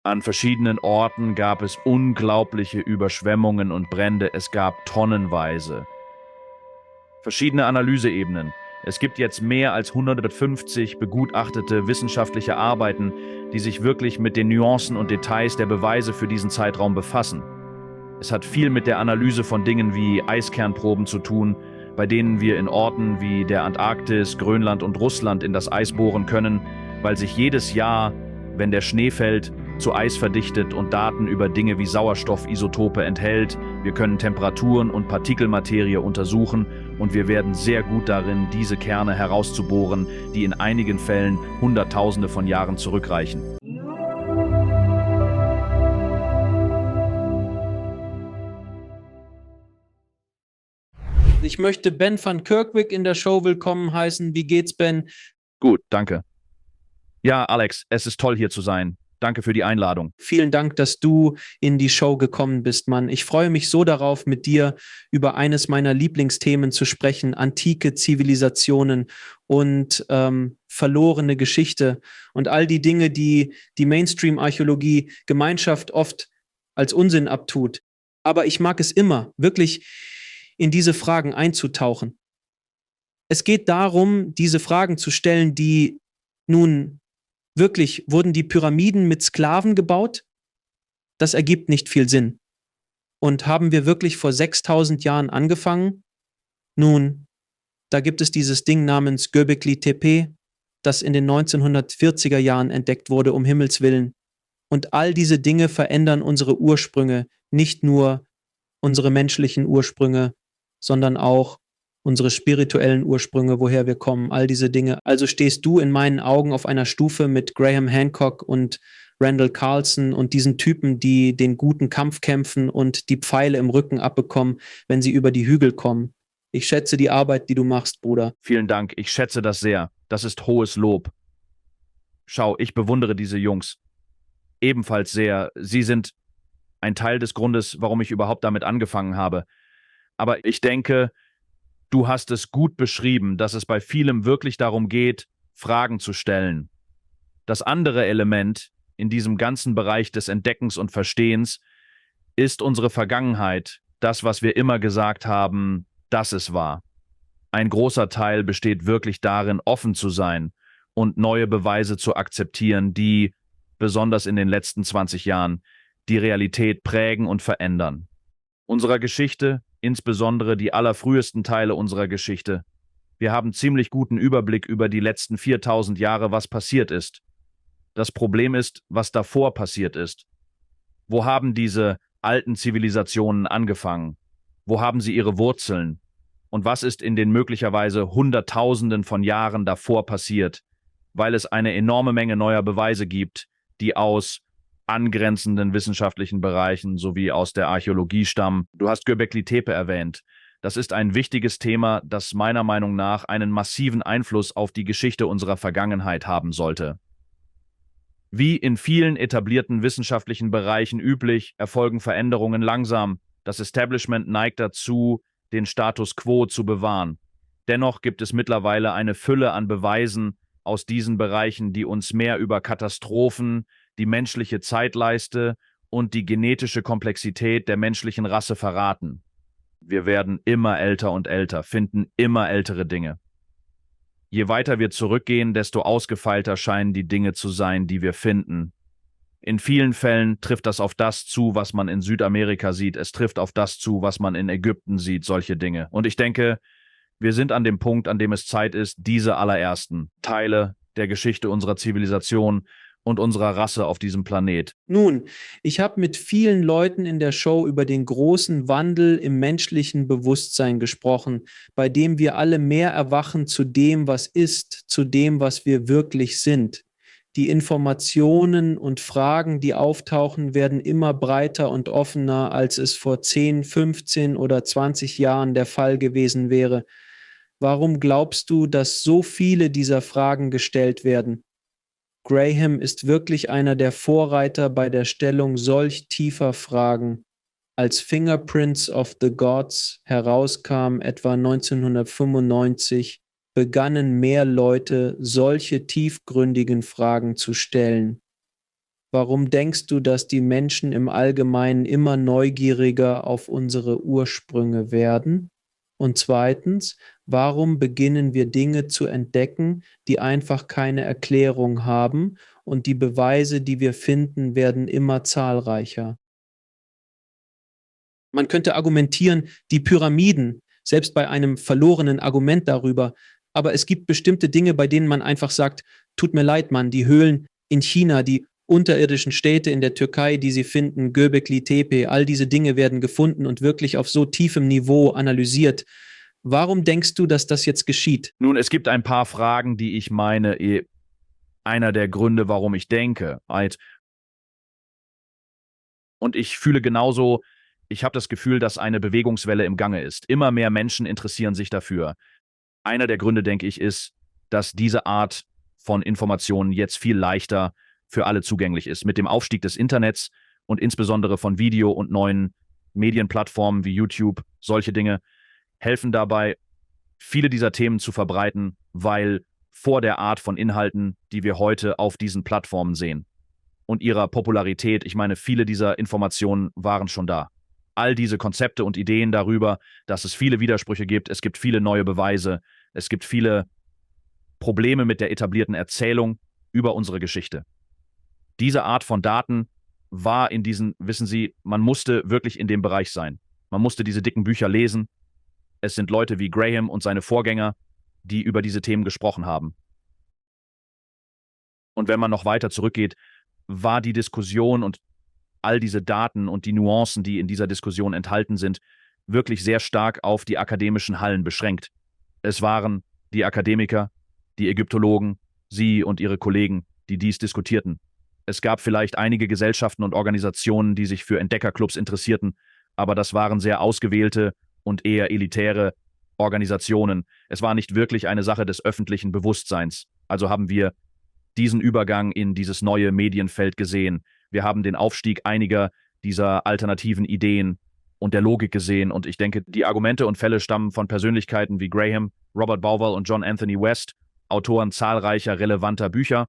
An verschiedenen Orten gab es unglaubliche Überschwemmungen und Brände, es gab tonnenweise. Verschiedene Analyseebenen. Es gibt jetzt mehr als 150 begutachtete wissenschaftliche Arbeiten, die sich wirklich mit den Nuancen und Details der Beweise für diesen Zeitraum befassen. Es hat viel mit der Analyse von Dingen wie Eiskernproben zu tun, bei denen wir in Orten wie der Antarktis, Grönland und Russland in das Eis bohren können, weil sich jedes Jahr, wenn der Schnee fällt, zu Eis verdichtet und Daten über Dinge wie Sauerstoffisotope enthält. Wir können Temperaturen und Partikelmaterie untersuchen und wir werden sehr gut darin, diese Kerne herauszubohren, die in einigen Fällen Hunderttausende von Jahren zurückreichen. Ich möchte Ben van Kerkwijk in der Show willkommen heißen. Wie geht's, Ben? Gut, danke. Ja, Alex, es ist toll hier zu sein. Danke für die Einladung. Vielen Dank, dass du in die Show gekommen bist, Mann. Ich freue mich so darauf, mit dir über eines meiner Lieblingsthemen zu sprechen, antike Zivilisationen und verlorene Geschichte und all die Dinge, die die Mainstream-Archäologie Gemeinschaft oft als Unsinn abtut. Aber ich mag es immer, wirklich in diese Fragen einzutauchen. Es geht darum, diese Fragen zu stellen, die nun wirklich, wurden die Pyramiden mit Sklaven gebaut? Das ergibt nicht viel Sinn. Und haben wir wirklich vor 6000 Jahren angefangen? Nun, da gibt es dieses Ding namens Göbekli Tepe, das in den 1940er Jahren entdeckt wurde, um Himmels Willen. Und all diese Dinge verändern unsere Ursprünge, nicht nur unsere menschlichen Ursprünge, sondern auch unsere spirituellen Ursprünge, woher wir kommen, all diese Dinge. Also stehst du in meinen Augen auf einer Stufe mit Graham Hancock und Randall Carlson und diesen Typen, die den guten Kampf kämpfen und die Pfeile im Rücken abbekommen, wenn sie über die Hügel kommen. Ich schätze die Arbeit, die du machst, Bruder. Vielen Dank, ich schätze das sehr. Das ist hohes Lob. Schau, ich bewundere diese Jungs ebenfalls sehr. Sie sind ein Teil des Grundes, warum ich überhaupt damit angefangen habe. Aber ich denke, du hast es gut beschrieben, dass es bei vielem wirklich darum geht, Fragen zu stellen. Das andere Element in diesem ganzen Bereich des Entdeckens und Verstehens ist unsere Vergangenheit, das, was wir immer gesagt haben, dass es war. Ein großer Teil besteht wirklich darin, offen zu sein und neue Beweise zu akzeptieren, die, besonders in den letzten 20 Jahren, die Realität prägen und verändern. Unserer Geschichte, insbesondere die allerfrühesten Teile unserer Geschichte. Wir haben ziemlich guten Überblick über die letzten 4000 Jahre, was passiert ist. Das Problem ist, was davor passiert ist. Wo haben diese alten Zivilisationen angefangen? Wo haben sie ihre Wurzeln? Und was ist in den möglicherweise Hunderttausenden von Jahren davor passiert? Weil es eine enorme Menge neuer Beweise gibt, die aus angrenzenden wissenschaftlichen Bereichen sowie aus der Archäologie stammen. Du hast Göbekli Tepe erwähnt. Das ist ein wichtiges Thema, das meiner Meinung nach einen massiven Einfluss auf die Geschichte unserer Vergangenheit haben sollte. Wie in vielen etablierten wissenschaftlichen Bereichen üblich, erfolgen Veränderungen langsam. Das Establishment neigt dazu, den Status quo zu bewahren. Dennoch gibt es mittlerweile eine Fülle an Beweisen aus diesen Bereichen, die uns mehr über Katastrophen, die menschliche Zeitleiste und die genetische Komplexität der menschlichen Rasse verraten. Wir werden immer älter und älter, finden immer ältere Dinge. Je weiter wir zurückgehen, desto ausgefeilter scheinen die Dinge zu sein, die wir finden. In vielen Fällen trifft das auf das zu, was man in Südamerika sieht. Es trifft auf das zu, was man in Ägypten sieht, solche Dinge. Und ich denke, wir sind an dem Punkt, an dem es Zeit ist, diese allerersten Teile der Geschichte unserer Zivilisation und unserer Rasse auf diesem Planet. Nun, ich habe mit vielen Leuten in der Show über den großen Wandel im menschlichen Bewusstsein gesprochen, bei dem wir alle mehr erwachen zu dem, was ist, zu dem, was wir wirklich sind. Die Informationen und Fragen, die auftauchen, werden immer breiter und offener, als es vor 10, 15 oder 20 Jahren der Fall gewesen wäre. Warum glaubst du, dass so viele dieser Fragen gestellt werden? Graham ist wirklich einer der Vorreiter bei der Stellung solch tiefer Fragen. Als Fingerprints of the Gods herauskam, etwa 1995, begannen mehr Leute, solche tiefgründigen Fragen zu stellen. warum denkst du, dass die Menschen im Allgemeinen immer neugieriger auf unsere Ursprünge werden? Und zweitens, warum beginnen wir Dinge zu entdecken, die einfach keine Erklärung haben und die Beweise, die wir finden, werden immer zahlreicher? Man könnte argumentieren, die Pyramiden, selbst bei einem verlorenen Argument darüber, aber es gibt bestimmte Dinge, bei denen man einfach sagt, tut mir leid, Mann, die Höhlen in China, die unterirdischen Städte in der Türkei, die sie finden, Göbekli Tepe, all diese Dinge werden gefunden und wirklich auf so tiefem Niveau analysiert. Warum denkst du, dass das jetzt geschieht? Nun, es gibt ein paar Fragen, die ich meine, einer der Gründe, warum ich denke. Und ich fühle genauso, ich habe das Gefühl, dass eine Bewegungswelle im Gange ist. Immer mehr Menschen interessieren sich dafür. Einer der Gründe, denke ich, ist, dass diese Art von Informationen jetzt viel leichter für alle zugänglich ist. Mit dem Aufstieg des Internets und insbesondere von Video und neuen Medienplattformen wie YouTube, solche Dinge helfen dabei, viele dieser Themen zu verbreiten, weil vor der Art von Inhalten, die wir heute auf diesen Plattformen sehen und ihrer Popularität, ich meine, viele dieser Informationen waren schon da. All diese Konzepte und Ideen darüber, dass es viele Widersprüche gibt, es gibt viele neue Beweise, es gibt viele Probleme mit der etablierten Erzählung über unsere Geschichte. Diese Art von Daten war in diesen, wissen Sie, man musste wirklich in dem Bereich sein. Man musste diese dicken Bücher lesen. Es sind Leute wie Graham und seine Vorgänger, die über diese Themen gesprochen haben. Und wenn man noch weiter zurückgeht, war die Diskussion und all diese Daten und die Nuancen, die in dieser Diskussion enthalten sind, wirklich sehr stark auf die akademischen Hallen beschränkt. Es waren die Akademiker, die Ägyptologen, Sie und Ihre Kollegen, die dies diskutierten. Es gab vielleicht einige Gesellschaften und Organisationen, die sich für Entdeckerclubs interessierten, aber das waren sehr ausgewählte und eher elitäre Organisationen. Es war nicht wirklich eine Sache des öffentlichen Bewusstseins. Also haben wir diesen Übergang in dieses neue Medienfeld gesehen. Wir haben den Aufstieg einiger dieser alternativen Ideen und der Logik gesehen. Und ich denke, die Argumente und Fälle stammen von Persönlichkeiten wie Graham, Robert Bauval und John Anthony West, Autoren zahlreicher relevanter Bücher.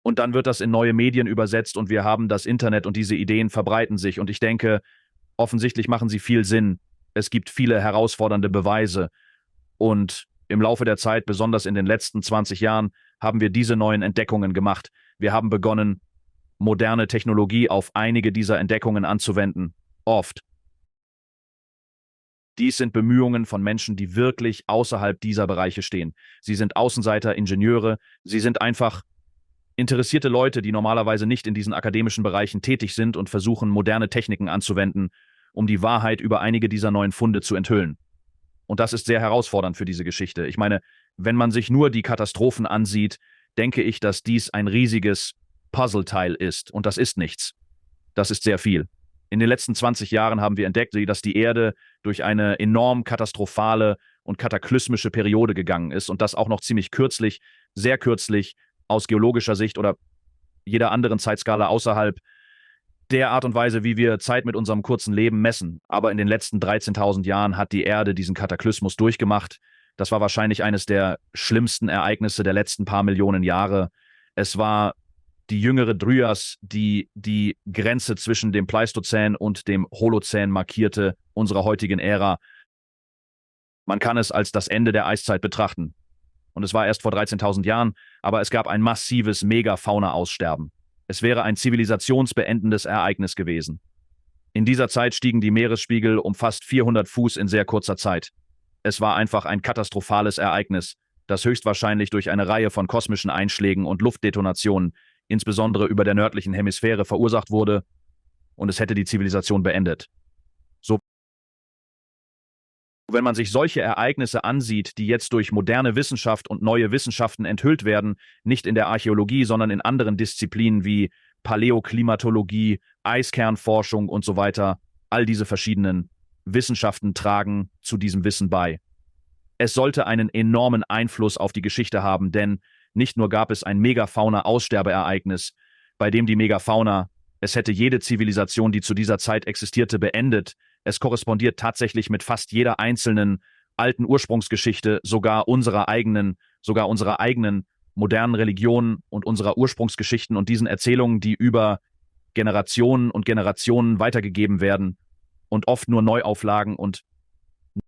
Und dann wird das in neue Medien übersetzt und wir haben das Internet und diese Ideen verbreiten sich. Und ich denke, offensichtlich machen sie viel Sinn. Es gibt viele herausfordernde Beweise. Und im Laufe der Zeit, besonders in den letzten 20 Jahren, haben wir diese neuen Entdeckungen gemacht. Wir haben begonnen, moderne Technologie auf einige dieser Entdeckungen anzuwenden. Oft. Dies sind Bemühungen von Menschen, die wirklich außerhalb dieser Bereiche stehen. Sie sind Außenseiter, Ingenieure, sie sind einfach interessierte Leute, die normalerweise nicht in diesen akademischen Bereichen tätig sind und versuchen, moderne Techniken anzuwenden, um die Wahrheit über einige dieser neuen Funde zu enthüllen. Und das ist sehr herausfordernd für diese Geschichte. Ich meine, wenn man sich nur die Katastrophen ansieht, denke ich, dass dies ein riesiges Puzzleteil ist. Und das ist nichts. Das ist sehr viel. In den letzten 20 Jahren haben wir entdeckt, dass die Erde durch eine enorm katastrophale und kataklysmische Periode gegangen ist und das auch noch ziemlich kürzlich, sehr kürzlich, aus geologischer Sicht oder jeder anderen Zeitskala außerhalb der Art und Weise, wie wir Zeit mit unserem kurzen Leben messen. Aber in den letzten 13.000 Jahren hat die Erde diesen Kataklysmus durchgemacht. Das war wahrscheinlich eines der schlimmsten Ereignisse der letzten paar Millionen Jahre. Es war die jüngere Dryas, die die Grenze zwischen dem Pleistozän und dem Holozän markierte, unserer heutigen Ära. Man kann es als das Ende der Eiszeit betrachten. Und es war erst vor 13.000 Jahren, aber es gab ein massives Megafauna-Aussterben. Es wäre ein zivilisationsbeendendes Ereignis gewesen. In dieser Zeit stiegen die Meeresspiegel um fast 400 Fuß in sehr kurzer Zeit. Es war einfach ein katastrophales Ereignis, das höchstwahrscheinlich durch eine Reihe von kosmischen Einschlägen und Luftdetonationen, insbesondere über der nördlichen Hemisphäre, verursacht wurde, und es hätte die Zivilisation beendet. So, wenn man sich solche Ereignisse ansieht, die jetzt durch moderne Wissenschaft und neue Wissenschaften enthüllt werden, nicht in der Archäologie, sondern in anderen Disziplinen wie Paläoklimatologie, Eiskernforschung und so weiter, all diese verschiedenen Wissenschaften tragen zu diesem Wissen bei. Es sollte einen enormen Einfluss auf die Geschichte haben, denn nicht nur gab es ein Megafauna-Aussterbeereignis, bei dem die Megafauna, es hätte jede Zivilisation, die zu dieser Zeit existierte, beendet. Es korrespondiert tatsächlich mit fast jeder einzelnen alten Ursprungsgeschichte, sogar unserer eigenen modernen Religionen und unserer Ursprungsgeschichten und diesen Erzählungen, die über Generationen und Generationen weitergegeben werden und oft nur Neuauflagen und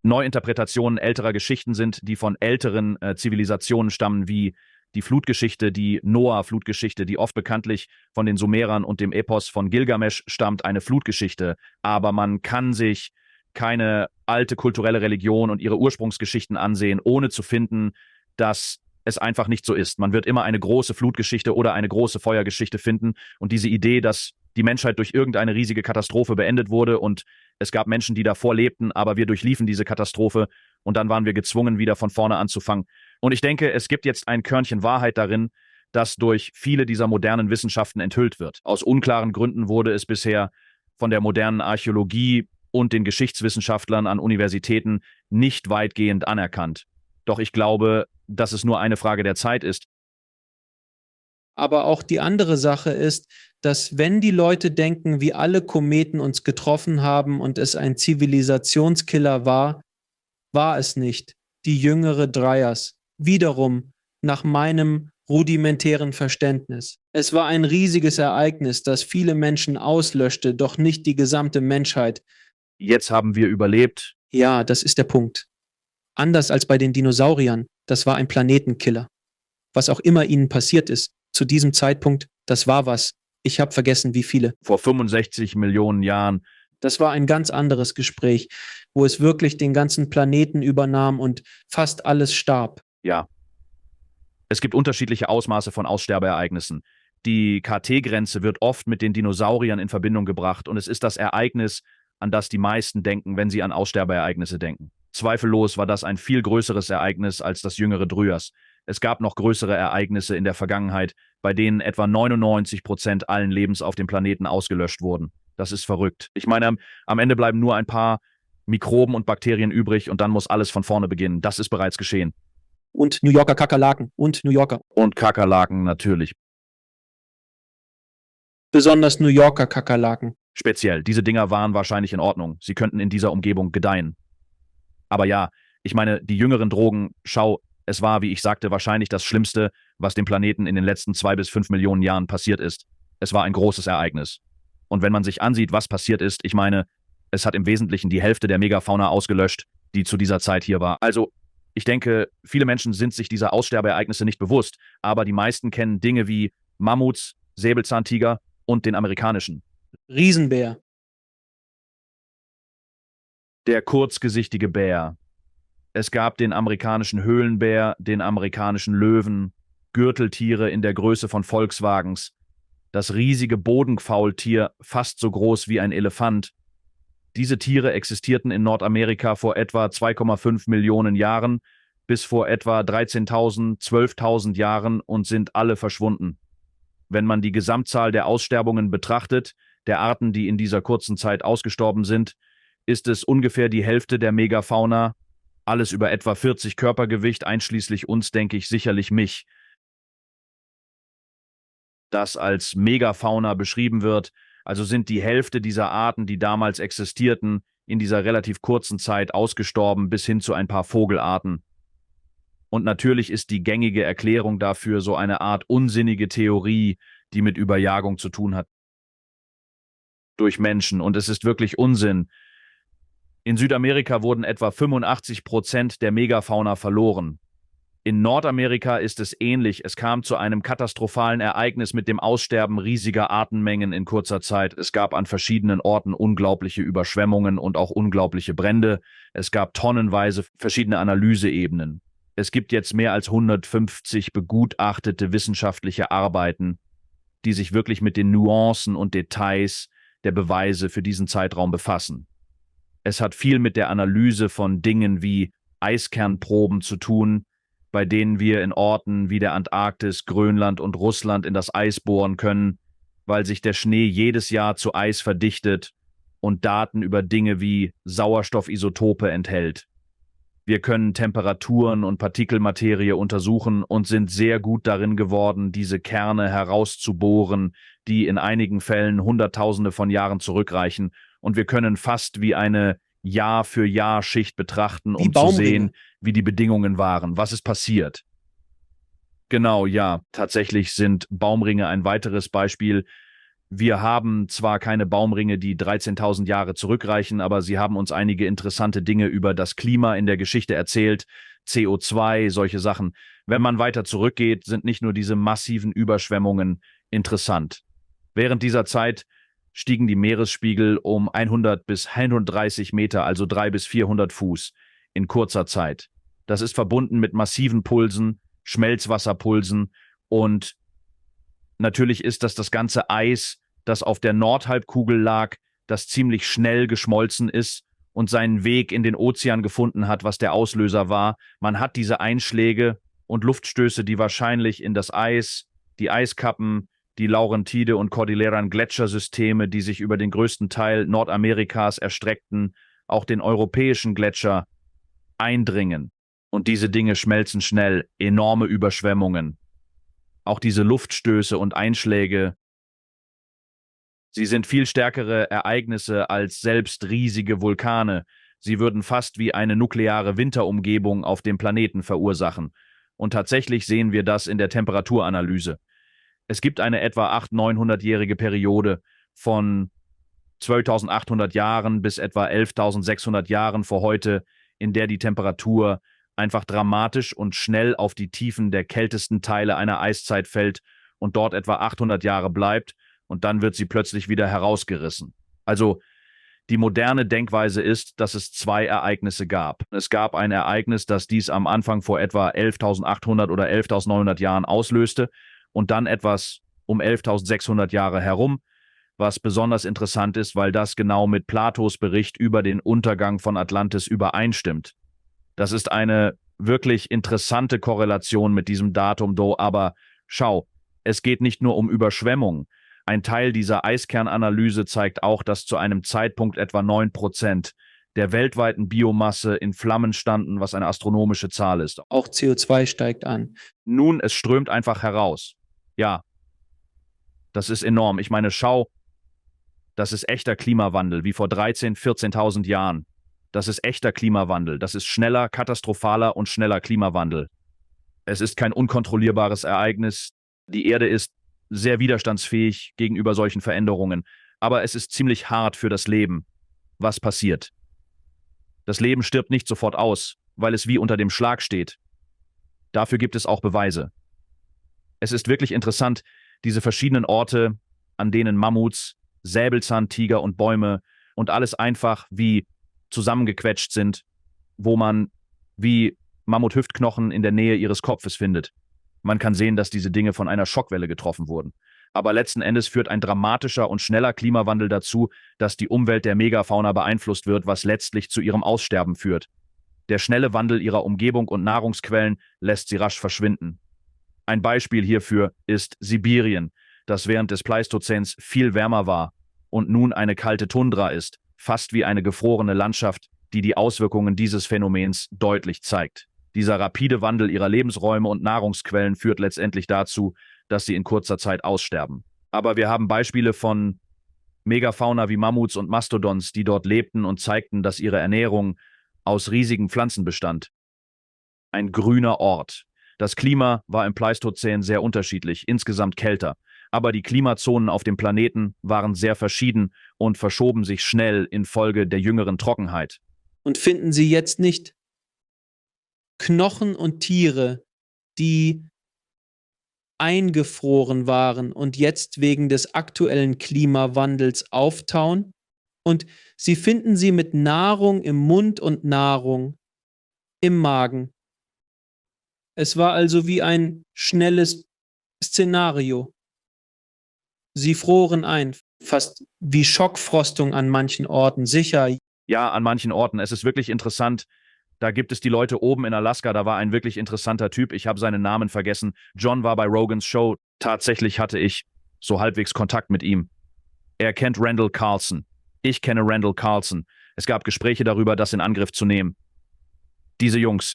Neuinterpretationen älterer Geschichten sind, die von älteren Zivilisationen stammen, wie die Flutgeschichte, die Noah-Flutgeschichte, die oft bekanntlich von den Sumerern und dem Epos von Gilgamesch stammt, eine Flutgeschichte. Aber man kann sich keine alte kulturelle Religion und ihre Ursprungsgeschichten ansehen, ohne zu finden, dass es einfach nicht so ist. Man wird immer eine große Flutgeschichte oder eine große Feuergeschichte finden. Und diese Idee, dass die Menschheit durch irgendeine riesige Katastrophe beendet wurde und es gab Menschen, die davor lebten, aber wir durchliefen diese Katastrophe und dann waren wir gezwungen, wieder von vorne anzufangen. Und ich denke, es gibt jetzt ein Körnchen Wahrheit darin, das durch viele dieser modernen Wissenschaften enthüllt wird. Aus unklaren Gründen wurde es bisher von der modernen Archäologie und den Geschichtswissenschaftlern an Universitäten nicht weitgehend anerkannt. Doch ich glaube, dass es nur eine Frage der Zeit ist. Aber auch die andere Sache ist, dass wenn die Leute denken, wie alle Kometen uns getroffen haben und es ein Zivilisationskiller war, war es nicht. Die jüngere Dryas. Wiederum nach meinem rudimentären Verständnis. Es war ein riesiges Ereignis, das viele Menschen auslöschte, doch nicht die gesamte Menschheit. Jetzt haben wir überlebt. Ja, das ist der Punkt. Anders als bei den Dinosauriern, das war ein Planetenkiller. Was auch immer ihnen passiert ist, zu diesem Zeitpunkt, das war was. Ich habe vergessen, wie viele. Vor 65 Millionen Jahren. Das war ein ganz anderes Gespräch, wo es wirklich den ganzen Planeten übernahm und fast alles starb. Ja. Es gibt unterschiedliche Ausmaße von Aussterbeereignissen. Die KT-Grenze wird oft mit den Dinosauriern in Verbindung gebracht und es ist das Ereignis, an das die meisten denken, wenn sie an Aussterbeereignisse denken. Zweifellos war das ein viel größeres Ereignis als das jüngere Dryas. Es gab noch größere Ereignisse in der Vergangenheit, bei denen etwa 99% allen Lebens auf dem Planeten ausgelöscht wurden. Das ist verrückt. Ich meine, am Ende bleiben nur ein paar Mikroben und Bakterien übrig und dann muss alles von vorne beginnen. Das ist bereits geschehen. Und New Yorker Kakerlaken und New Yorker. Und Kakerlaken natürlich. Besonders New Yorker Kakerlaken. Speziell. Diese Dinger waren wahrscheinlich in Ordnung. Sie könnten in dieser Umgebung gedeihen. Aber ja, ich meine, die jüngeren Drogen, schau, es war, wie ich sagte, wahrscheinlich das Schlimmste, was dem Planeten in den letzten 2 bis 5 Millionen Jahren passiert ist. Es war ein großes Ereignis. Und wenn man sich ansieht, was passiert ist, ich meine, es hat im Wesentlichen die Hälfte der Megafauna ausgelöscht, die zu dieser Zeit hier war. Also, ich denke, viele Menschen sind sich dieser Aussterbeereignisse nicht bewusst, aber die meisten kennen Dinge wie Mammuts, Säbelzahntiger und den amerikanischen. Riesenbär. Der kurzgesichtige Bär. Es gab den amerikanischen Höhlenbär, den amerikanischen Löwen, Gürteltiere in der Größe von Volkswagens, das riesige Bodenfaultier, fast so groß wie ein Elefant. Diese Tiere existierten in Nordamerika vor etwa 2,5 Millionen Jahren bis vor etwa 13.000, 12.000 Jahren und sind alle verschwunden. Wenn man die Gesamtzahl der Aussterbungen betrachtet, der Arten, die in dieser kurzen Zeit ausgestorben sind, ist es ungefähr die Hälfte der Megafauna, alles über etwa 40 Körpergewicht, einschließlich uns, denke ich, sicherlich mich, das als Megafauna beschrieben wird. Also sind die Hälfte dieser Arten, die damals existierten, in dieser relativ kurzen Zeit ausgestorben, bis hin zu ein paar Vogelarten. Und natürlich ist die gängige Erklärung dafür so eine Art unsinnige Theorie, die mit Überjagung zu tun hat durch Menschen. Und es ist wirklich Unsinn. In Südamerika wurden etwa 85% der Megafauna verloren. In Nordamerika ist es ähnlich. Es kam zu einem katastrophalen Ereignis mit dem Aussterben riesiger Artenmengen in kurzer Zeit. Es gab an verschiedenen Orten unglaubliche Überschwemmungen und auch unglaubliche Brände. Es gab tonnenweise verschiedene Analyseebenen. Es gibt jetzt mehr als 150 begutachtete wissenschaftliche Arbeiten, die sich wirklich mit den Nuancen und Details der Beweise für diesen Zeitraum befassen. Es hat viel mit der Analyse von Dingen wie Eiskernproben zu tun, bei denen wir in Orten wie der Antarktis, Grönland und Russland in das Eis bohren können, weil sich der Schnee jedes Jahr zu Eis verdichtet und Daten über Dinge wie Sauerstoffisotope enthält. Wir können Temperaturen und Partikelmaterie untersuchen und sind sehr gut darin geworden, diese Kerne herauszubohren, die in einigen Fällen Hunderttausende von Jahren zurückreichen. Und wir können fast wie eine Jahr-für-Jahr-Schicht betrachten, um zu sehen, wie die Bedingungen waren, was ist passiert. Genau, ja. Tatsächlich sind Baumringe ein weiteres Beispiel. Wir haben zwar keine Baumringe, die 13.000 Jahre zurückreichen, aber sie haben uns einige interessante Dinge über das Klima in der Geschichte erzählt, CO2, solche Sachen. Wenn man weiter zurückgeht, sind nicht nur diese massiven Überschwemmungen interessant. Während dieser Zeit stiegen die Meeresspiegel um 100 bis 130 Meter, also 300 bis 400 Fuß, in kurzer Zeit. Das ist verbunden mit massiven Pulsen, Schmelzwasserpulsen und natürlich ist das ganze Eis, das auf der Nordhalbkugel lag, das ziemlich schnell geschmolzen ist und seinen Weg in den Ozean gefunden hat, was der Auslöser war. Man hat diese Einschläge und Luftstöße, die wahrscheinlich in das Eis, die Eiskappen, die Laurentide und Cordilleran Gletschersysteme, die sich über den größten Teil Nordamerikas erstreckten, auch den europäischen Gletscher eindringen. Und diese Dinge schmelzen schnell, enorme Überschwemmungen. Auch diese Luftstöße und Einschläge, sie sind viel stärkere Ereignisse als selbst riesige Vulkane. Sie würden fast wie eine nukleare Winterumgebung auf dem Planeten verursachen. Und tatsächlich sehen wir das in der Temperaturanalyse. Es gibt eine etwa 800-900-jährige Periode von 12.800 Jahren bis etwa 11.600 Jahren vor heute, in der die Temperatur einfach dramatisch und schnell auf die Tiefen der kältesten Teile einer Eiszeit fällt und dort etwa 800 Jahre bleibt und dann wird sie plötzlich wieder herausgerissen. Also die moderne Denkweise ist, dass es zwei Ereignisse gab. Es gab ein Ereignis, das dies am Anfang vor etwa 11.800 oder 11.900 Jahren auslöste und dann etwas um 11.600 Jahre herum, was besonders interessant ist, weil das genau mit Platos Bericht über den Untergang von Atlantis übereinstimmt. Das ist eine wirklich interessante Korrelation mit diesem Datum, aber schau, es geht nicht nur um Überschwemmungen. Ein Teil dieser Eiskernanalyse zeigt auch, dass zu einem Zeitpunkt etwa 9% der weltweiten Biomasse in Flammen standen, was eine astronomische Zahl ist. Auch CO2 steigt an. Nun, es strömt einfach heraus. Ja, das ist enorm. Ich meine, schau, das ist echter Klimawandel, wie vor 13.000, 14.000 Jahren. Das ist echter Klimawandel. Das ist schneller, katastrophaler und schneller Klimawandel. Es ist kein unkontrollierbares Ereignis. Die Erde ist sehr widerstandsfähig gegenüber solchen Veränderungen. Aber es ist ziemlich hart für das Leben. Was passiert? Das Leben stirbt nicht sofort aus, weil es wie unter dem Schlag steht. Dafür gibt es auch Beweise. Es ist wirklich interessant, diese verschiedenen Orte, an denen Mammuts, Säbelzahntiger und Bäume und alles einfach wie zusammengequetscht sind, wo man wie Mammuthüftknochen in der Nähe ihres Kopfes findet. Man kann sehen, dass diese Dinge von einer Schockwelle getroffen wurden. Aber letzten Endes führt ein dramatischer und schneller Klimawandel dazu, dass die Umwelt der Megafauna beeinflusst wird, was letztlich zu ihrem Aussterben führt. Der schnelle Wandel ihrer Umgebung und Nahrungsquellen lässt sie rasch verschwinden. Ein Beispiel hierfür ist Sibirien, das während des Pleistozäns viel wärmer war und nun eine kalte Tundra ist, fast wie eine gefrorene Landschaft, die die Auswirkungen dieses Phänomens deutlich zeigt. Dieser rapide Wandel ihrer Lebensräume und Nahrungsquellen führt letztendlich dazu, dass sie in kurzer Zeit aussterben. Aber wir haben Beispiele von Megafauna wie Mammuts und Mastodons, die dort lebten und zeigten, dass ihre Ernährung aus riesigen Pflanzen bestand. Ein grüner Ort. Das Klima war im Pleistozän sehr unterschiedlich, insgesamt kälter. Aber die Klimazonen auf dem Planeten waren sehr verschieden und verschoben sich schnell infolge der jüngeren Trockenheit. Und finden Sie jetzt nicht Knochen und Tiere, die eingefroren waren und jetzt wegen des aktuellen Klimawandels auftauen? Und Sie finden sie mit Nahrung im Mund und Nahrung im Magen. Es war also wie ein schnelles Szenario. Sie froren ein, fast wie Schockfrostung an manchen Orten, sicher. Ja, an manchen Orten. Es ist wirklich interessant. Da gibt es die Leute oben in Alaska, da war ein wirklich interessanter Typ. Ich habe seinen Namen vergessen. John war bei Rogans Show. Tatsächlich hatte ich so halbwegs Kontakt mit ihm. Er kennt Randall Carlson. Ich kenne Randall Carlson. Es gab Gespräche darüber, das in Angriff zu nehmen. Diese Jungs,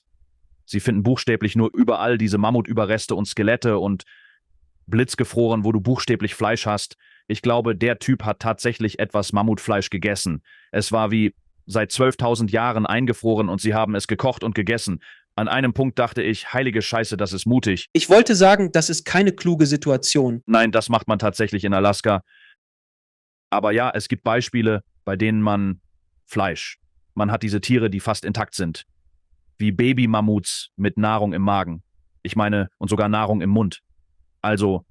sie finden buchstäblich nur überall diese Mammutüberreste und Skelette und blitzgefroren, wo du buchstäblich Fleisch hast. Ich glaube, der Typ hat tatsächlich etwas Mammutfleisch gegessen. Es war wie seit 12.000 Jahren eingefroren und sie haben es gekocht und gegessen. An einem Punkt dachte ich, heilige Scheiße, das ist mutig. Ich wollte sagen, das ist keine kluge Situation. Nein, das macht man tatsächlich in Alaska. Aber ja, es gibt Beispiele, bei denen man hat diese Tiere, die fast intakt sind, wie Babymammuts mit Nahrung im Magen. Ich meine, und sogar Nahrung im Mund. Also,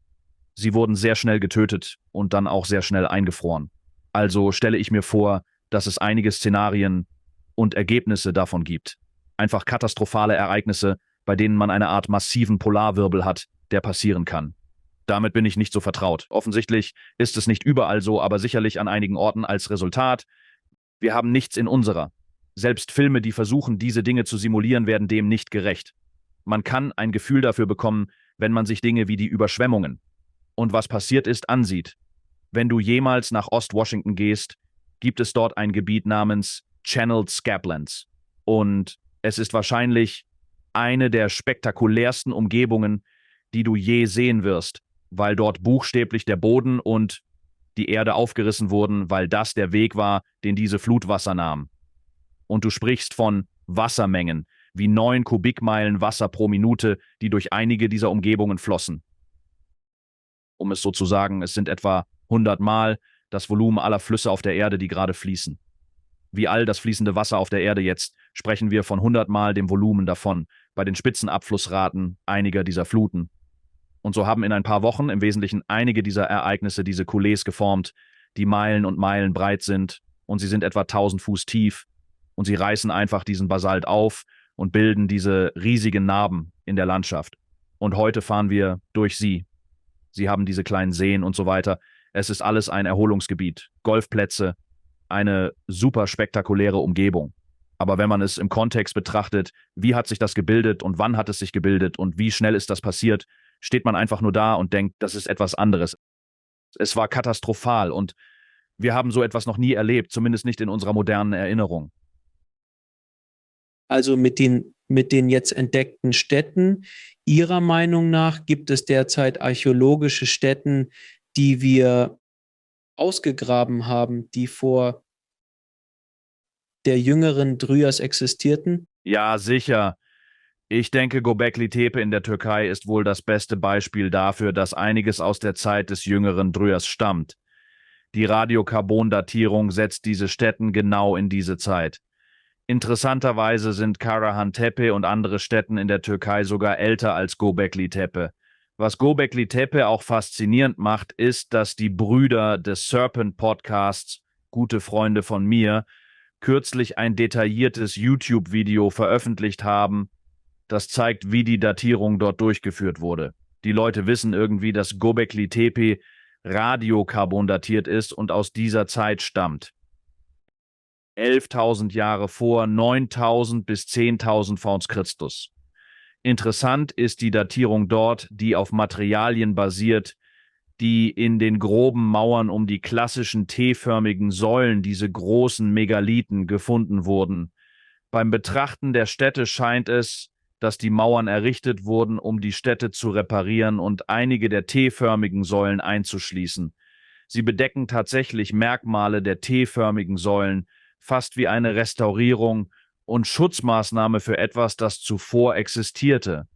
sie wurden sehr schnell getötet und dann auch sehr schnell eingefroren. Also stelle ich mir vor, dass es einige Szenarien und Ergebnisse davon gibt. Einfach katastrophale Ereignisse, bei denen man eine Art massiven Polarwirbel hat, der passieren kann. Damit bin ich nicht so vertraut. Offensichtlich ist es nicht überall so, aber sicherlich an einigen Orten als Resultat. Wir haben nichts in unserer. Selbst Filme, die versuchen, diese Dinge zu simulieren, werden dem nicht gerecht. Man kann ein Gefühl dafür bekommen, wenn man sich Dinge wie die Überschwemmungen und was passiert ist ansieht. Wenn du jemals nach Ost-Washington gehst, gibt es dort ein Gebiet namens Channeled Scablands. Und es ist wahrscheinlich eine der spektakulärsten Umgebungen, die du je sehen wirst, weil dort buchstäblich der Boden und die Erde aufgerissen wurden, weil das der Weg war, den diese Flutwasser nahmen. Und du sprichst von Wassermengen, wie 9 Kubikmeilen Wasser pro Minute, die durch einige dieser Umgebungen flossen. Um es so zu sagen, es sind etwa 100 Mal das Volumen aller Flüsse auf der Erde, die gerade fließen. Wie all das fließende Wasser auf der Erde jetzt, sprechen wir von 100 Mal dem Volumen davon, bei den Spitzenabflussraten einiger dieser Fluten. Und so haben in ein paar Wochen im Wesentlichen einige dieser Ereignisse diese Coulées geformt, die Meilen und Meilen breit sind, und sie sind etwa 1000 Fuß tief, und sie reißen einfach diesen Basalt auf und bilden diese riesigen Narben in der Landschaft. Und heute fahren wir durch sie. Sie haben diese kleinen Seen und so weiter. Es ist alles ein Erholungsgebiet, Golfplätze, eine super spektakuläre Umgebung. Aber wenn man es im Kontext betrachtet, wie hat sich das gebildet und wann hat es sich gebildet und wie schnell ist das passiert, steht man einfach nur da und denkt, das ist etwas anderes. Es war katastrophal und wir haben so etwas noch nie erlebt, zumindest nicht in unserer modernen Erinnerung. Also mit den jetzt entdeckten Städten, Ihrer Meinung nach gibt es derzeit archäologische Stätten, die wir ausgegraben haben, die vor der jüngeren Dryas existierten? Ja, sicher. Ich denke, Göbekli Tepe in der Türkei ist wohl das beste Beispiel dafür, dass einiges aus der Zeit des jüngeren Dryas stammt. Die Radiokarbondatierung setzt diese Stätten genau in diese Zeit. Interessanterweise sind Karahan Tepe und andere Stätten in der Türkei sogar älter als Göbekli Tepe. Was Göbekli Tepe auch faszinierend macht, ist, dass die Brüder des Serpent Podcasts, gute Freunde von mir, kürzlich ein detailliertes YouTube-Video veröffentlicht haben, das zeigt, wie die Datierung dort durchgeführt wurde. Die Leute wissen irgendwie, dass Göbekli Tepe radiokarbondatiert ist und aus dieser Zeit stammt. 11.000 Jahre vor, 9.000 bis 10.000 v. Chr. Interessant ist die Datierung dort, die auf Materialien basiert, die in den groben Mauern um die klassischen T-förmigen Säulen, diese großen Megalithen, gefunden wurden. Beim Betrachten der Städte scheint es, dass die Mauern errichtet wurden, um die Städte zu reparieren und einige der T-förmigen Säulen einzuschließen. Sie bedecken tatsächlich Merkmale der T-förmigen Säulen, fast wie eine Restaurierung und Schutzmaßnahme für etwas, das zuvor existierte.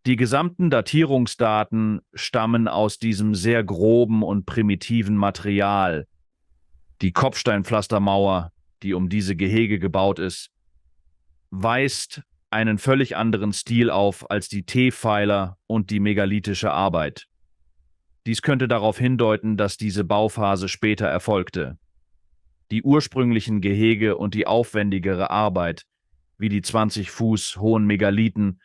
Die gesamten Datierungsdaten stammen aus diesem sehr groben und primitiven Material. Die Kopfsteinpflastermauer, die um diese Gehege gebaut ist, weist einen völlig anderen Stil auf als die T-Pfeiler und die megalithische Arbeit. Dies könnte darauf hindeuten, dass diese Bauphase später erfolgte. Die ursprünglichen Gehege und die aufwendigere Arbeit, wie die 20 Fuß hohen Megalithen,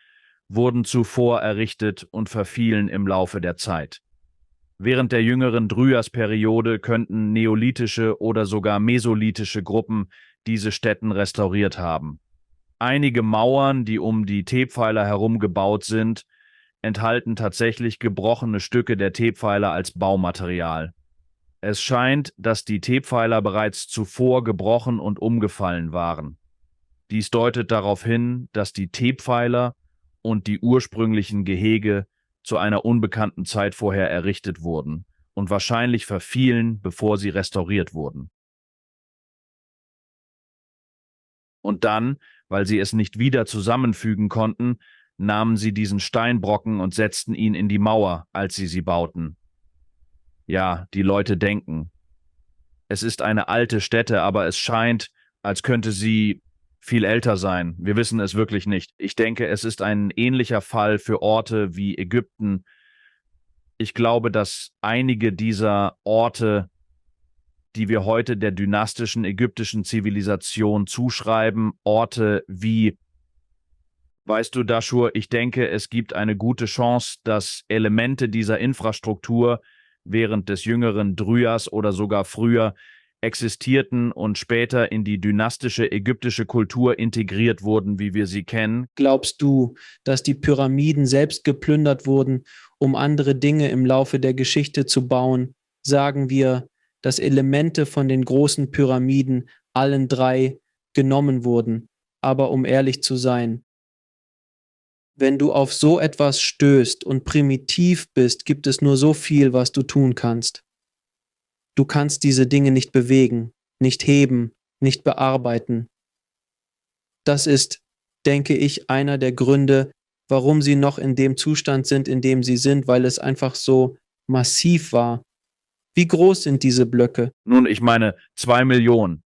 wurden zuvor errichtet und verfielen im Laufe der Zeit. Während der jüngeren Dryas-Periode könnten neolithische oder sogar mesolithische Gruppen diese Stätten restauriert haben. Einige Mauern, die um die T-Pfeiler herum gebaut sind, enthalten tatsächlich gebrochene Stücke der T-Pfeiler als Baumaterial. Es scheint, dass die T-Pfeiler bereits zuvor gebrochen und umgefallen waren. Dies deutet darauf hin, dass die T-Pfeiler und die ursprünglichen Gehege zu einer unbekannten Zeit vorher errichtet wurden und wahrscheinlich verfielen, bevor sie restauriert wurden. Und dann, Weil sie es nicht wieder zusammenfügen konnten, nahmen sie diesen Steinbrocken und setzten ihn in die Mauer, als sie bauten. Ja, die Leute denken. Es ist eine alte Stätte, aber es scheint, als könnte sie viel älter sein. Wir wissen es wirklich nicht. Ich denke, es ist ein ähnlicher Fall für Orte wie Ägypten. Ich glaube, dass einige dieser Orte, die wir heute der dynastischen ägyptischen Zivilisation zuschreiben, Orte wie, weißt du, Dashur, ich denke, es gibt eine gute Chance, dass Elemente dieser Infrastruktur während des jüngeren Dryas oder sogar früher existierten und später in die dynastische ägyptische Kultur integriert wurden, wie wir sie kennen. Glaubst du, dass die Pyramiden selbst geplündert wurden, um andere Dinge im Laufe der Geschichte zu bauen? Sagen wir, dass Elemente von den großen Pyramiden, allen drei, genommen wurden. Aber um ehrlich zu sein, wenn du auf so etwas stößt und primitiv bist, gibt es nur so viel, was du tun kannst. Du kannst diese Dinge nicht bewegen, nicht heben, nicht bearbeiten. Das ist, denke ich, einer der Gründe, warum sie noch in dem Zustand sind, in dem sie sind, weil es einfach so massiv war. Wie groß sind diese Blöcke? Nun, ich meine, 2 Millionen.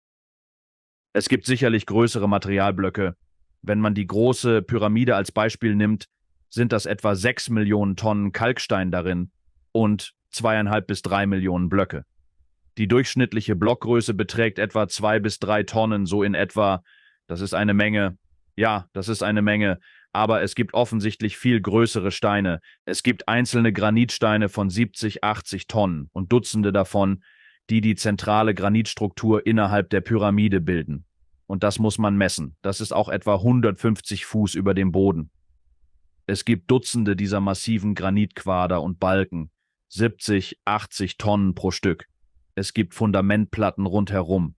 Es gibt sicherlich größere Materialblöcke. Wenn man die große Pyramide als Beispiel nimmt, sind das etwa 6 Millionen Tonnen Kalkstein darin und 2,5 bis 3 Millionen Blöcke. Die durchschnittliche Blockgröße beträgt etwa 2 bis 3 Tonnen, so in etwa. Das ist eine Menge. Ja, das ist eine Menge. Aber es gibt offensichtlich viel größere Steine. Es gibt einzelne Granitsteine von 70, 80 Tonnen und Dutzende davon, die die zentrale Granitstruktur innerhalb der Pyramide bilden. Und das muss man messen. Das ist auch etwa 150 Fuß über dem Boden. Es gibt Dutzende dieser massiven Granitquader und Balken, 70, 80 Tonnen pro Stück. Es gibt Fundamentplatten rundherum.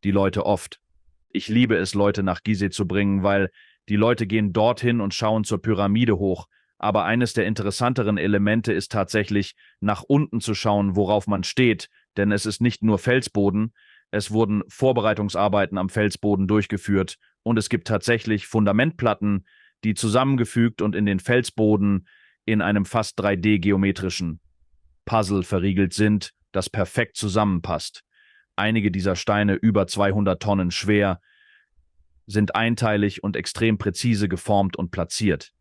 Die Leute oft. Ich liebe es, Leute nach Gizeh zu bringen, weil die Leute gehen dorthin und schauen zur Pyramide hoch. Aber eines der interessanteren Elemente ist tatsächlich, nach unten zu schauen, worauf man steht. Denn es ist nicht nur Felsboden, es wurden Vorbereitungsarbeiten am Felsboden durchgeführt und es gibt tatsächlich Fundamentplatten, die zusammengefügt und in den Felsboden in einem fast 3D-geometrischen Puzzle verriegelt sind, das perfekt zusammenpasst. Einige dieser Steine, über 200 Tonnen schwer, sind einteilig und extrem präzise geformt und platziert.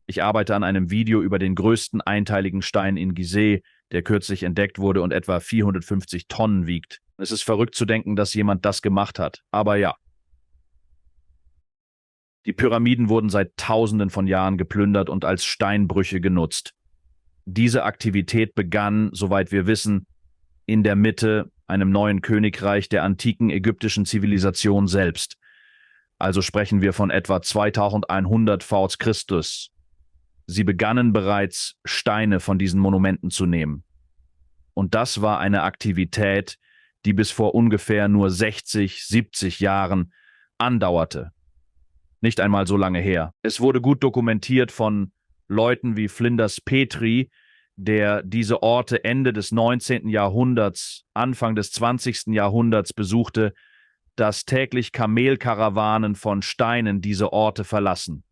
Ich arbeite an einem Video über den größten einteiligen Stein in Gizeh, der kürzlich entdeckt wurde und etwa 450 Tonnen wiegt. Es ist verrückt zu denken, dass jemand das gemacht hat. Aber ja. Die Pyramiden wurden seit Tausenden von Jahren geplündert und als Steinbrüche genutzt. Diese Aktivität begann, soweit wir wissen, in der Mitte, einem neuen Königreich der antiken ägyptischen Zivilisation selbst. Also sprechen wir von etwa 2100 v. Chr. Sie begannen bereits, Steine von diesen Monumenten zu nehmen. Und das war eine Aktivität, die bis vor ungefähr nur 60, 70 Jahren andauerte. Nicht einmal so lange her. Es wurde gut dokumentiert von Leuten wie Flinders Petrie, der diese Orte Ende des 19. Jahrhunderts, Anfang des 20. Jahrhunderts besuchte, dass täglich Kamelkarawanen von Steinen diese Orte verlassen.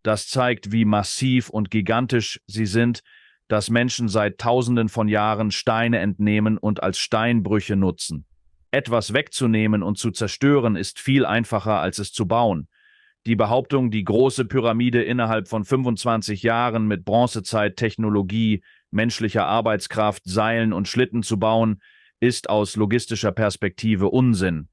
Das zeigt, wie massiv und gigantisch sie sind, dass Menschen seit Tausenden von Jahren Steine entnehmen und als Steinbrüche nutzen. Etwas wegzunehmen und zu zerstören ist viel einfacher, als es zu bauen. Die Behauptung, die große Pyramide innerhalb von 25 Jahren mit Bronzezeit-Technologie, menschlicher Arbeitskraft, Seilen und Schlitten zu bauen, ist aus logistischer Perspektive Unsinn.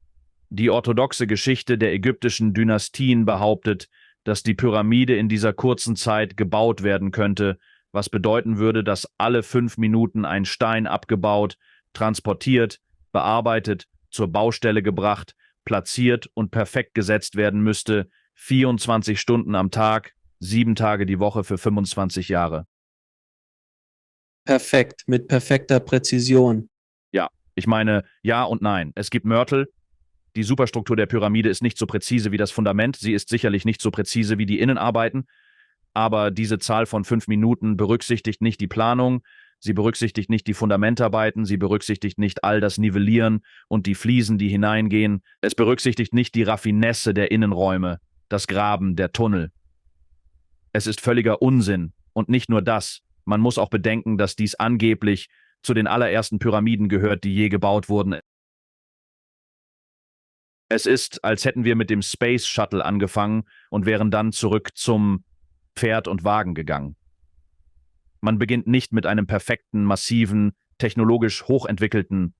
Die orthodoxe Geschichte der ägyptischen Dynastien behauptet, dass die Pyramide in dieser kurzen Zeit gebaut werden könnte, was bedeuten würde, dass alle 5 Minuten ein Stein abgebaut, transportiert, bearbeitet, zur Baustelle gebracht, platziert und perfekt gesetzt werden müsste, 24 Stunden am Tag, 7 Tage die Woche für 25 Jahre. Perfekt, mit perfekter Präzision. Ja, ich meine, ja und nein. Es gibt Mörtel. Die Superstruktur der Pyramide ist nicht so präzise wie das Fundament. Sie ist sicherlich nicht so präzise wie die Innenarbeiten. Aber diese Zahl von 5 Minuten berücksichtigt nicht die Planung, sie berücksichtigt nicht die Fundamentarbeiten, sie berücksichtigt nicht all das Nivellieren und die Fliesen, die hineingehen. Es berücksichtigt nicht die Raffinesse der Innenräume. das Graben, der Tunnel. Es ist völliger Unsinn. Und nicht nur das. Man muss auch bedenken, dass dies angeblich zu den allerersten Pyramiden gehört, die je gebaut wurden. Es ist, als hätten wir mit dem Space Shuttle angefangen und wären dann zurück zum Pferd und Wagen gegangen. Man beginnt nicht mit einem perfekten, massiven, technologisch hochentwickelten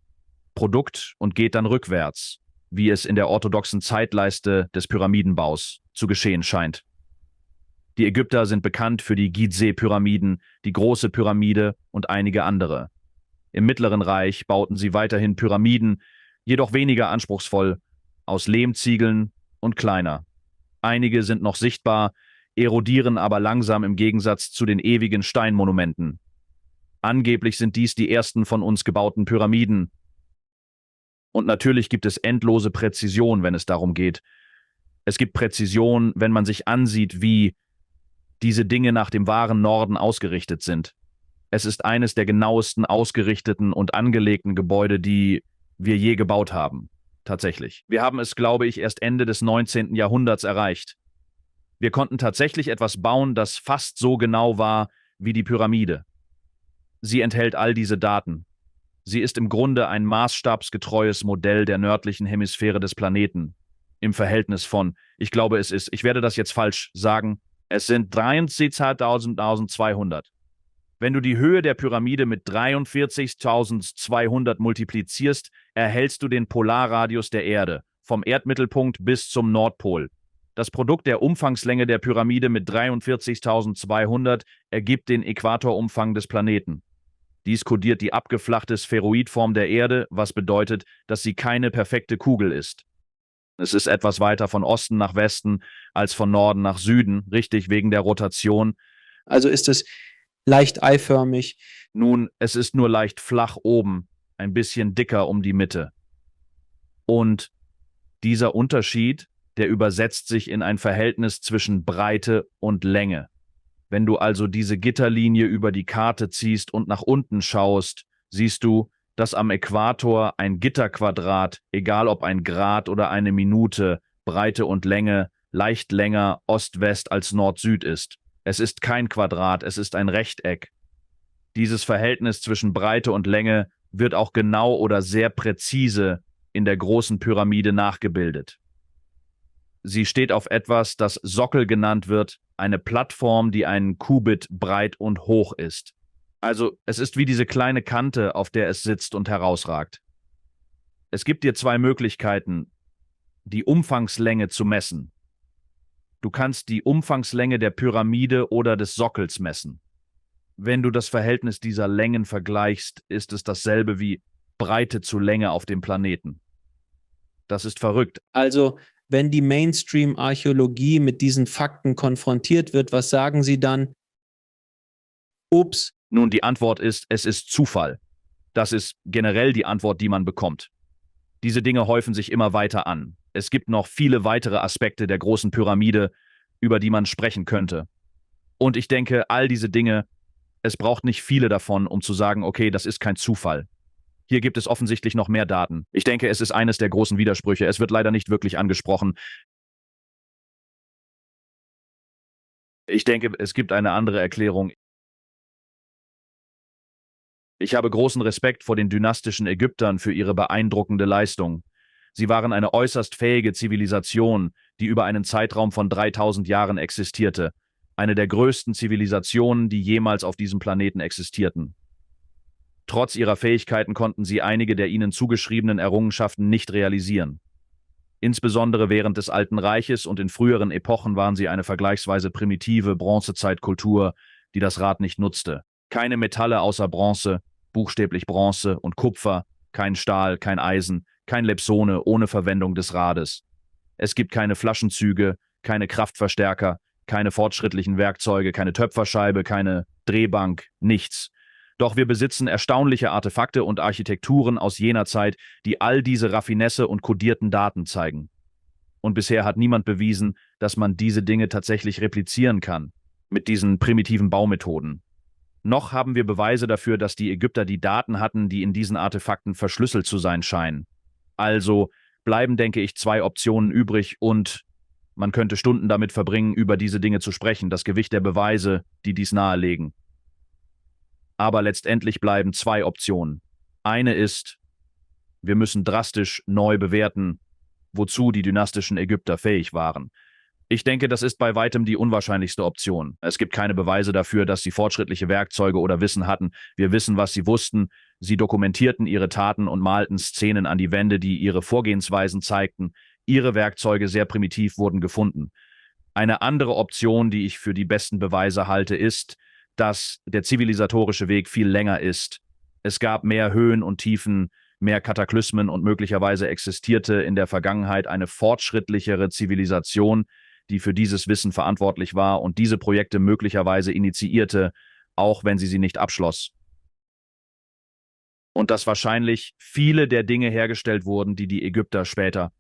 Produkt und geht dann rückwärts, wie es in der orthodoxen Zeitleiste des Pyramidenbaus zu geschehen scheint. Die Ägypter sind bekannt für die Gizeh-Pyramiden, die Große Pyramide und einige andere. Im Mittleren Reich bauten sie weiterhin Pyramiden, jedoch weniger anspruchsvoll, aus Lehmziegeln und kleiner. Einige sind noch sichtbar, erodieren aber langsam im Gegensatz zu den ewigen Steinmonumenten. Angeblich sind dies die ersten von uns gebauten Pyramiden. Und natürlich gibt es endlose Präzision, wenn es darum geht. Es gibt Präzision, wenn man sich ansieht, wie diese Dinge nach dem wahren Norden ausgerichtet sind. Es ist eines der genauesten ausgerichteten und angelegten Gebäude, die wir je gebaut haben. Tatsächlich. Wir haben es, glaube ich, erst Ende des 19. Jahrhunderts erreicht. Wir konnten tatsächlich etwas bauen, das fast so genau war wie die Pyramide. Sie enthält all diese Daten. Sie ist im Grunde ein maßstabsgetreues Modell der nördlichen Hemisphäre des Planeten. Im Verhältnis von, ich glaube es ist, ich werde das jetzt falsch sagen, es sind 43.200. Wenn du die Höhe der Pyramide mit 43.200 multiplizierst, erhältst du den Polarradius der Erde, vom Erdmittelpunkt bis zum Nordpol. Das Produkt der Umfangslänge der Pyramide mit 43.200 ergibt den Äquatorumfang des Planeten. Dies kodiert die abgeflachte Spheroidform der Erde, was bedeutet, dass sie keine perfekte Kugel ist. Es ist etwas weiter von Osten nach Westen als von Norden nach Süden, richtig wegen der Rotation. Also ist es leicht eiförmig. Nun, es ist nur leicht flach oben, ein bisschen dicker um die Mitte. Und dieser Unterschied, der übersetzt sich in ein Verhältnis zwischen Breite und Länge. Wenn du also diese Gitterlinie über die Karte ziehst und nach unten schaust, siehst du, dass am Äquator ein Gitterquadrat, egal ob ein Grad oder eine Minute, Breite und Länge, leicht länger Ost-West als Nord-Süd ist. Es ist kein Quadrat, es ist ein Rechteck. Dieses Verhältnis zwischen Breite und Länge wird auch genau oder sehr präzise in der großen Pyramide nachgebildet. Sie steht auf etwas, das Sockel genannt wird, eine Plattform, die einen Kubit breit und hoch ist. Also es ist wie diese kleine Kante, auf der es sitzt und herausragt. Es gibt dir zwei Möglichkeiten, die Umfangslänge zu messen. Du kannst die Umfangslänge der Pyramide oder des Sockels messen. Wenn du das Verhältnis dieser Längen vergleichst, ist es dasselbe wie Breite zu Länge auf dem Planeten. Das ist verrückt. Also, wenn die Mainstream-Archäologie mit diesen Fakten konfrontiert wird, was sagen sie dann? Ups. Nun, die Antwort ist, es ist Zufall. Das ist generell die Antwort, die man bekommt. Diese Dinge häufen sich immer weiter an. Es gibt noch viele weitere Aspekte der großen Pyramide, über die man sprechen könnte. Und ich denke, all diese Dinge, es braucht nicht viele davon, um zu sagen, okay, das ist kein Zufall. Hier gibt es offensichtlich noch mehr Daten. Ich denke, es ist eines der großen Widersprüche. Es wird leider nicht wirklich angesprochen. Ich denke, es gibt eine andere Erklärung. Ich habe großen Respekt vor den dynastischen Ägyptern für ihre beeindruckende Leistung. Sie waren eine äußerst fähige Zivilisation, die über einen Zeitraum von 3000 Jahren existierte. Eine der größten Zivilisationen, die jemals auf diesem Planeten existierten. Trotz ihrer Fähigkeiten konnten sie einige der ihnen zugeschriebenen Errungenschaften nicht realisieren. Insbesondere während des Alten Reiches und in früheren Epochen waren sie eine vergleichsweise primitive Bronzezeitkultur, die das Rad nicht nutzte. Keine Metalle außer Bronze, buchstäblich Bronze und Kupfer, kein Stahl, kein Eisen, kein Lepsone ohne Verwendung des Rades. Es gibt keine Flaschenzüge, keine Kraftverstärker, keine fortschrittlichen Werkzeuge, keine Töpferscheibe, keine Drehbank, nichts. Doch wir besitzen erstaunliche Artefakte und Architekturen aus jener Zeit, die all diese Raffinesse und kodierten Daten zeigen. Und bisher hat niemand bewiesen, dass man diese Dinge tatsächlich replizieren kann, mit diesen primitiven Baumethoden. Noch haben wir Beweise dafür, dass die Ägypter die Daten hatten, die in diesen Artefakten verschlüsselt zu sein scheinen. Also bleiben, denke ich, zwei Optionen übrig und Man könnte Stunden damit verbringen, über diese Dinge zu sprechen, das Gewicht der Beweise, die dies nahelegen. Aber letztendlich bleiben zwei Optionen. Eine ist, wir müssen drastisch neu bewerten, wozu die dynastischen Ägypter fähig waren. Ich denke, das ist bei weitem die unwahrscheinlichste Option. Es gibt keine Beweise dafür, dass sie fortschrittliche Werkzeuge oder Wissen hatten. Wir wissen, was sie wussten. Sie dokumentierten ihre Taten und malten Szenen an die Wände, die ihre Vorgehensweisen zeigten. Ihre Werkzeuge, sehr primitiv, wurden gefunden. Eine andere Option, die ich für die besten Beweise halte, ist, dass der zivilisatorische Weg viel länger ist. Es gab mehr Höhen und Tiefen, mehr Kataklysmen und möglicherweise existierte in der Vergangenheit eine fortschrittlichere Zivilisation, die für dieses Wissen verantwortlich war und diese Projekte möglicherweise initiierte, auch wenn sie nicht abschloss. Und dass wahrscheinlich viele der Dinge hergestellt wurden, die die Ägypter später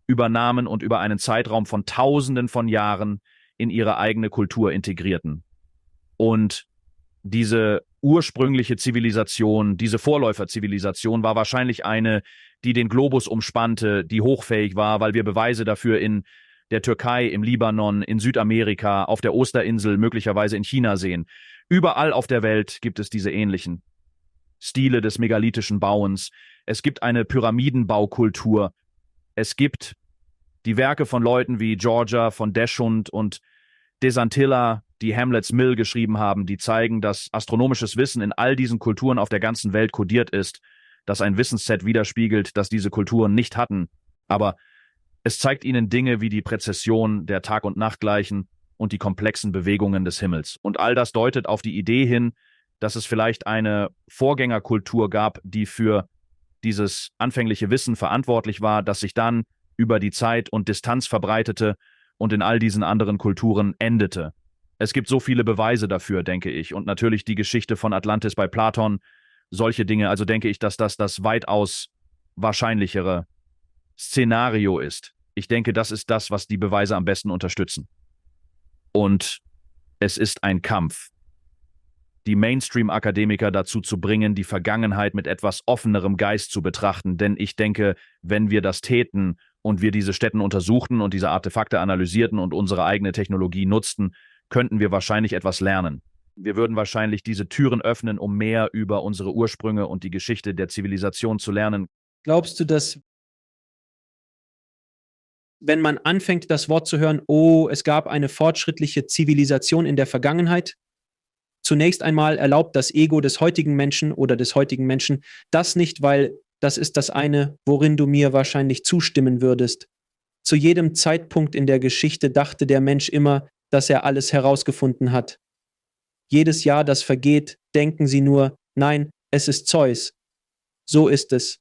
übernahmen und über einen Zeitraum von Tausenden von Jahren in ihre eigene Kultur integrierten. Und diese ursprüngliche Zivilisation, diese Vorläuferzivilisation war wahrscheinlich eine, die den Globus umspannte, die hochfähig war, weil wir Beweise dafür in der Türkei, im Libanon, in Südamerika, auf der Osterinsel, möglicherweise in China sehen. Überall auf der Welt gibt es diese ähnlichen Stile des megalithischen Bauens. Es gibt eine Pyramidenbaukultur. Es gibt die Werke von Leuten wie Georgia, von Deschund und Desantilla, die Hamlet's Mill geschrieben haben, die zeigen, dass astronomisches Wissen in all diesen Kulturen auf der ganzen Welt kodiert ist, das ein Wissensset widerspiegelt, das diese Kulturen nicht hatten. Aber es zeigt ihnen Dinge wie die Präzession der Tag- und Nachtgleichen und die komplexen Bewegungen des Himmels. Und all das deutet auf die Idee hin, dass es vielleicht eine Vorgängerkultur gab, die für dieses anfängliche Wissen verantwortlich war, das sich dann über die Zeit und Distanz verbreitete und in all diesen anderen Kulturen endete. Es gibt so viele Beweise dafür, denke ich. Und natürlich die Geschichte von Atlantis bei Platon, solche Dinge. Also denke ich, dass das weitaus wahrscheinlichere Szenario ist. Ich denke, das ist das, was die Beweise am besten unterstützen. Und es ist ein Kampf, die Mainstream-Akademiker dazu zu bringen, die Vergangenheit mit etwas offenerem Geist zu betrachten. Denn ich denke, wenn wir das täten und wir diese Stätten untersuchten und diese Artefakte analysierten und unsere eigene Technologie nutzten, könnten wir wahrscheinlich etwas lernen. Wir würden wahrscheinlich diese Türen öffnen, um mehr über unsere Ursprünge und die Geschichte der Zivilisation zu lernen. Glaubst du, dass, wenn man anfängt, das Wort zu hören, oh, es gab eine fortschrittliche Zivilisation in der Vergangenheit, zunächst einmal erlaubt das Ego des heutigen Menschen oder des heutigen Menschen das nicht, weil das ist das eine, worin du mir wahrscheinlich zustimmen würdest. Zu jedem Zeitpunkt in der Geschichte dachte der Mensch immer, dass er alles herausgefunden hat. Jedes Jahr, das vergeht, denken sie nur, nein, es ist Zeus. So ist es.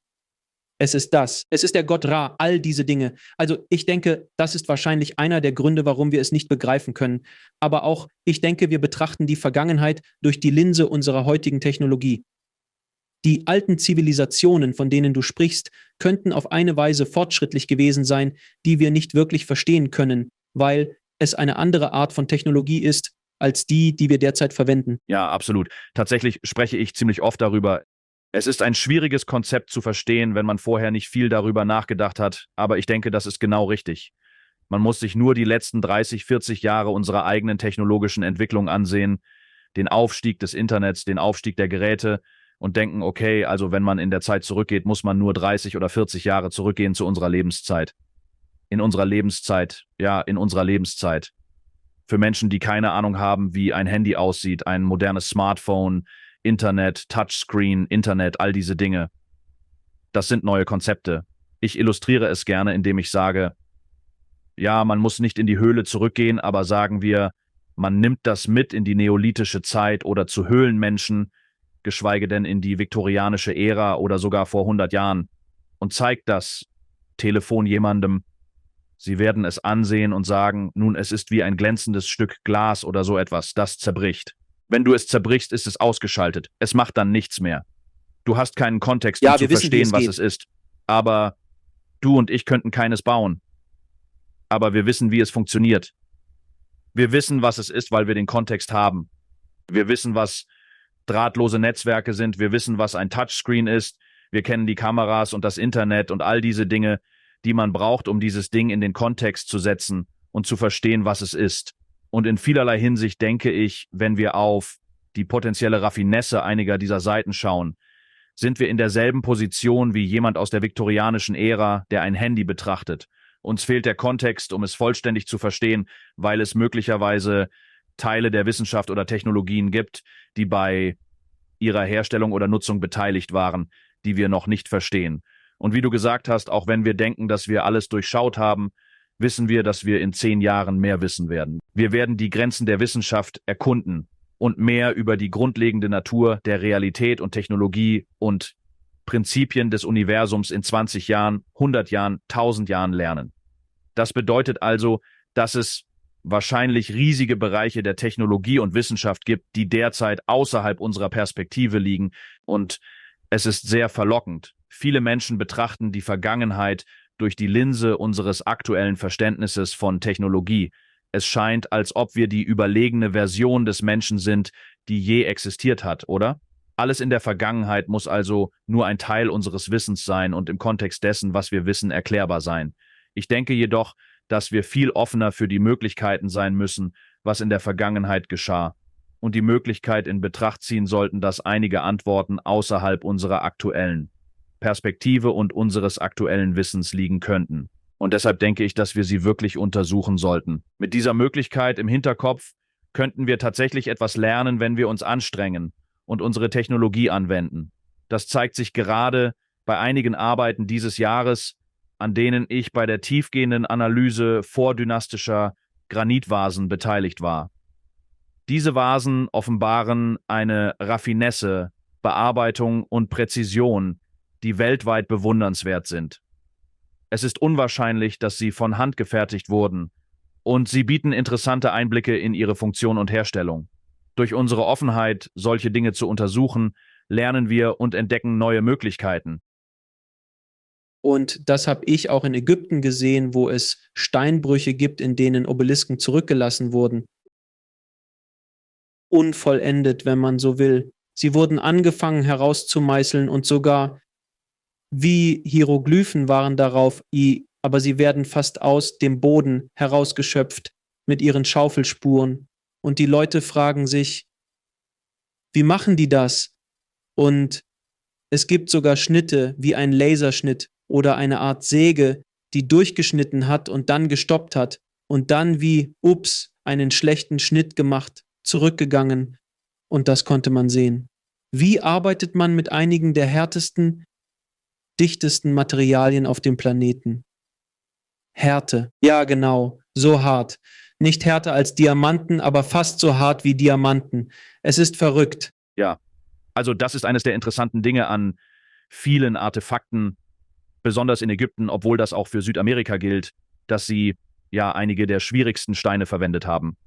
Es ist das. Es ist der Gott Ra, all diese Dinge. Also ich denke, das ist wahrscheinlich einer der Gründe, warum wir es nicht begreifen können. Aber auch, ich denke, wir betrachten die Vergangenheit durch die Linse unserer heutigen Technologie. Die alten Zivilisationen, von denen du sprichst, könnten auf eine Weise fortschrittlich gewesen sein, die wir nicht wirklich verstehen können, weil es eine andere Art von Technologie ist, als die wir derzeit verwenden. Ja, absolut. Tatsächlich spreche ich ziemlich oft darüber. Es ist ein schwieriges Konzept zu verstehen, wenn man vorher nicht viel darüber nachgedacht hat, aber ich denke, das ist genau richtig. Man muss sich nur die letzten 30, 40 Jahre unserer eigenen technologischen Entwicklung ansehen, den Aufstieg des Internets, den Aufstieg der Geräte und denken, okay, also wenn man in der Zeit zurückgeht, muss man nur 30 oder 40 Jahre zurückgehen zu unserer Lebenszeit. In unserer Lebenszeit, ja, in unserer Lebenszeit. Für Menschen, die keine Ahnung haben, wie ein Handy aussieht, ein modernes Smartphone, Internet, Touchscreen, Internet, all diese Dinge. Das sind neue Konzepte. Ich illustriere es gerne, indem ich sage, ja, man muss nicht in die Höhle zurückgehen, aber sagen wir, man nimmt das mit in die neolithische Zeit oder zu Höhlenmenschen, geschweige denn in die viktorianische Ära oder sogar vor 100 Jahren und zeigt das Telefon jemandem. Sie werden es ansehen und sagen, nun, es ist wie ein glänzendes Stück Glas oder so etwas, das zerbricht. Wenn du es zerbrichst, ist es ausgeschaltet. Es macht dann nichts mehr. Du hast keinen Kontext, um zu verstehen, was es ist. Aber du und ich könnten keines bauen. Aber wir wissen, wie es funktioniert. Wir wissen, was es ist, weil wir den Kontext haben. Wir wissen, was drahtlose Netzwerke sind. Wir wissen, was ein Touchscreen ist. Wir kennen die Kameras und das Internet und all diese Dinge, die man braucht, um dieses Ding in den Kontext zu setzen und zu verstehen, was es ist. Und in vielerlei Hinsicht denke ich, wenn wir auf die potenzielle Raffinesse einiger dieser Seiten schauen, sind wir in derselben Position wie jemand aus der viktorianischen Ära, der ein Handy betrachtet. Uns fehlt der Kontext, um es vollständig zu verstehen, weil es möglicherweise Teile der Wissenschaft oder Technologien gibt, die bei ihrer Herstellung oder Nutzung beteiligt waren, die wir noch nicht verstehen. Und wie du gesagt hast, auch wenn wir denken, dass wir alles durchschaut haben, wissen wir, dass wir in 10 Jahren mehr wissen werden. Wir werden die Grenzen der Wissenschaft erkunden und mehr über die grundlegende Natur der Realität und Technologie und Prinzipien des Universums in 20 Jahren, 100 Jahren, 1000 Jahren lernen. Das bedeutet also, dass es wahrscheinlich riesige Bereiche der Technologie und Wissenschaft gibt, die derzeit außerhalb unserer Perspektive liegen, und es ist sehr verlockend. Viele Menschen betrachten die Vergangenheit durch die Linse unseres aktuellen Verständnisses von Technologie. Es scheint, als ob wir die überlegene Version des Menschen sind, die je existiert hat, oder? Alles in der Vergangenheit muss also nur ein Teil unseres Wissens sein und im Kontext dessen, was wir wissen, erklärbar sein. Ich denke jedoch, dass wir viel offener für die Möglichkeiten sein müssen, was in der Vergangenheit geschah, und die Möglichkeit in Betracht ziehen sollten, dass einige Antworten außerhalb unserer aktuellen Perspektive und unseres aktuellen Wissens liegen könnten. Und deshalb denke ich, dass wir sie wirklich untersuchen sollten. Mit dieser Möglichkeit im Hinterkopf könnten wir tatsächlich etwas lernen, wenn wir uns anstrengen und unsere Technologie anwenden. Das zeigt sich gerade bei einigen Arbeiten dieses Jahres, an denen ich bei der tiefgehenden Analyse vordynastischer Granitvasen beteiligt war. Diese Vasen offenbaren eine Raffinesse, Bearbeitung und Präzision, die weltweit bewundernswert sind. Es ist unwahrscheinlich, dass sie von Hand gefertigt wurden, und sie bieten interessante Einblicke in ihre Funktion und Herstellung. Durch unsere Offenheit, solche Dinge zu untersuchen, lernen wir und entdecken neue Möglichkeiten. Und das habe ich auch in Ägypten gesehen, wo es Steinbrüche gibt, in denen Obelisken zurückgelassen wurden. Unvollendet, wenn man so will. Sie wurden angefangen herauszumeißeln und sogar wie Hieroglyphen waren darauf, aber sie werden fast aus dem Boden herausgeschöpft mit ihren Schaufelspuren. Und die Leute fragen sich, wie machen die das? Und es gibt sogar Schnitte wie ein Laserschnitt oder eine Art Säge, die durchgeschnitten hat und dann gestoppt hat und dann wie, ups, einen schlechten Schnitt gemacht, zurückgegangen, und das konnte man sehen. Wie arbeitet man mit einigen der härtesten, dichtesten Materialien auf dem Planeten? Härte. Ja, genau, so hart. Nicht härter als Diamanten, aber fast so hart wie Diamanten. Es ist verrückt. Ja, also das ist eines der interessanten Dinge an vielen Artefakten, besonders in Ägypten, obwohl das auch für Südamerika gilt, dass sie ja einige der schwierigsten Steine verwendet haben,